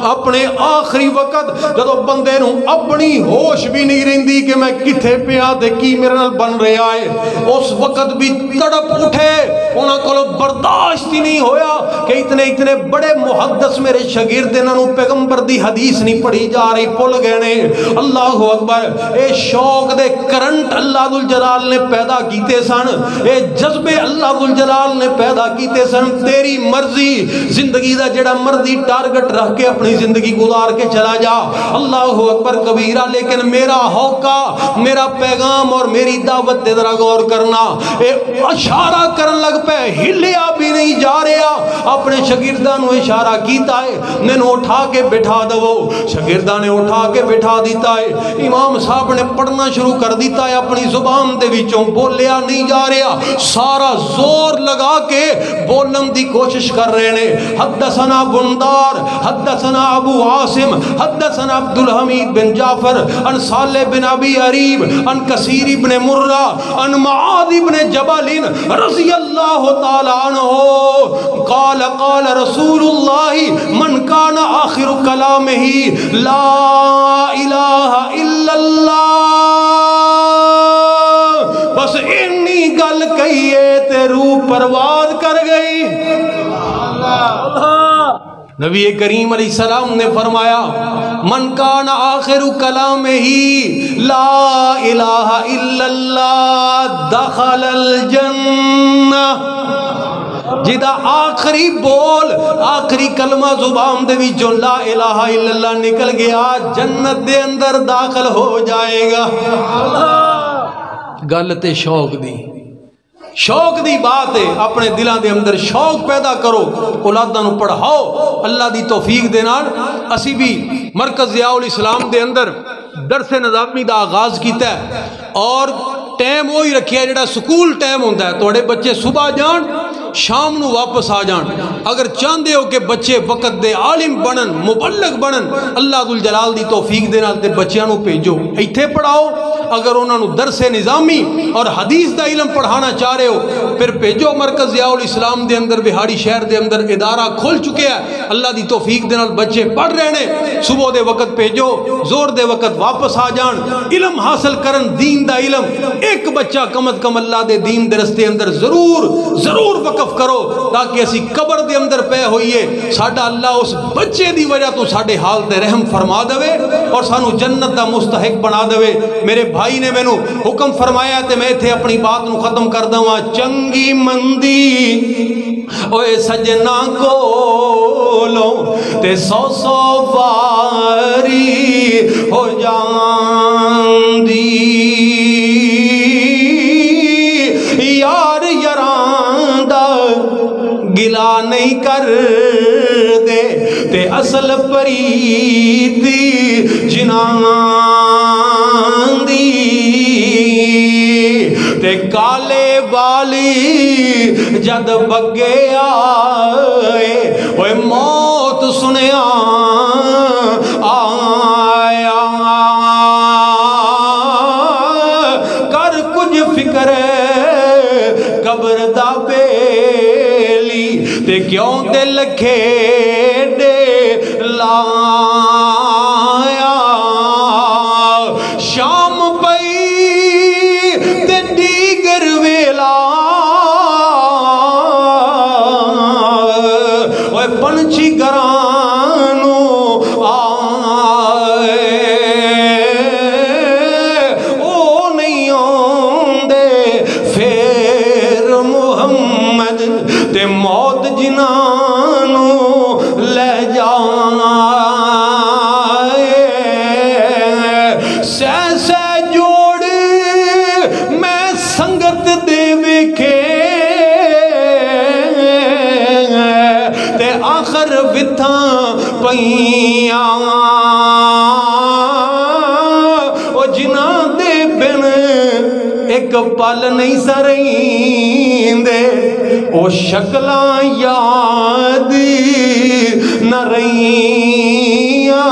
اپنے آخری وقت جدو بندے نو اپنی ہوش بھی نہیں رہندی کہ میں کتھے پیا تے کی میرے نال بن رہا ہے اس وقت بھی تڑپ اٹھے انہاں کو برداشت ہی نہیں ہویا کہ اتنے بڑے محدث میرے شاگرد انہاں نو پیغمبر دی حدیث نہیں پڑھی جا رہی بھول گئے نے اللہ اکبر اے شوق دے کرنٹ اللہ ذوالجلال نے پیدا کیتے سن اے جذبے اللہ ذوالجلال نے پیدا کیتے سن تیری مرضی زندگی دا جڑا مرضی ٹارگٹ رکھ کے اپنی زندگی گزار کے چلا جا اللہ اکبر کبیرہ لیکن میرا ہوکا میرا پیغام اور میری دعوت تے ذرا غور کرنا اے اشارہ کرن لگ پے ہلیا بھی نہیں جا رہا اپنے شاگرداں نو اشارہ کیتا ہے مینوں اٹھا کے بٹھا دو شاگرداں نے اٹھا کے بٹھا دیتا ہے امام صاحب نے پڑھنا شروع کر دیتا ہے اپنی زبان دے وچوں بولیا نہیں جا رہا سارا زور لگا کے بولن دی کوشش کر رہے نے حدثنا بندار حدثنا ابو عاصم حدثنا عبد الحمید بن جعفر عن صالح بن ابی عریب عن کثیر بن مرہ عن معاذ بن جبل رضی اللہ تعالی عنہ قال قال رسول اللہ من کان آخر کلامہ لا الہ الا اللہ بس انی گل کہیے تے روح پرواز کر گئی نبی کریم علیہ السلام نے فرمایا من کان آخر کلامہ لا الہ الا اللہ دخل الجنہ جدا آخری بول آخری کلمہ زبان دے وچوں لا الہ الا اللہ نکل گیا جنت دے اندر داخل ہو جائے گا گل تے شوق دی بات ہے اپنے دلاں دے اندر شوق پیدا کرو اولاداں نو پڑھاؤ اللہ دی توفیق دے نال اسی بھی مرکز ضیاء الاسلام دے اندر درس نظامی دا آغاز کیتا ہے اور ٹائم وہی رکھیا جڑا سکول ٹائم ہوندا ہے تواڈے بچے صبح جان شام نو واپس آ جان اگر چاہتے ہو کہ بچے وقت دے عالم بنن مبلغ بنن اللہ ذو الجلال دی توفیق دے نال تے بچیاں نو بھیجو ایتھے پڑھاؤ اگر انہوں نے درس نظامی اور حدیث دا علم پڑھانا چاہ رہے ہو پھر بھیجو مرکز ضیاء الاسلام دے اندر بہاڑی شہر دے اندر ادارہ کھل چکے ہیں اللہ دی توفیق دے نال بچے پڑھ رہے ہیں صبح دے وقت بھیجو زور دے وقت واپس آ جان علم حاصل کرن دین دا علم ایک بچہ کم از کم اللہ دے دین دے رستے اندر ضرور وقف کرو تاکہ اسی قبر دے اندر پے ہوئیے ساڈا اللہ اس بچے دی وجہ تو ساڈے حال تے رحم فرما دے اور سانو جنت دا مستحق بنا دے میرے بھائی نے مینوں حکم فرمایا تے میں تھے اپنی بات نو ختم کر داں چنگی مندی اوے سجنا کولوں تے سو واری ہو جاندی یار یاران دا گلا نہیں کر دے تے اصل پریتی جنان دی تے کالے والی جد بگے آئے اوے موت سنیا آیا کر کچھ فکر قبر دا بیلی تے کیوں دل کھیڑے لایا شام پئی تے دیگر ویلا اوے پنچھی گرانو آئے او نہیں آندے پھر محمد تے موت جنانو لے جائے سہ جوڑ میں سنگت دے ویکھے تے آخر وتھاں پئیاں او جنہاں دے بن ایک پل نہیں سرائیندے او شکلاں یاد نہ رہیاں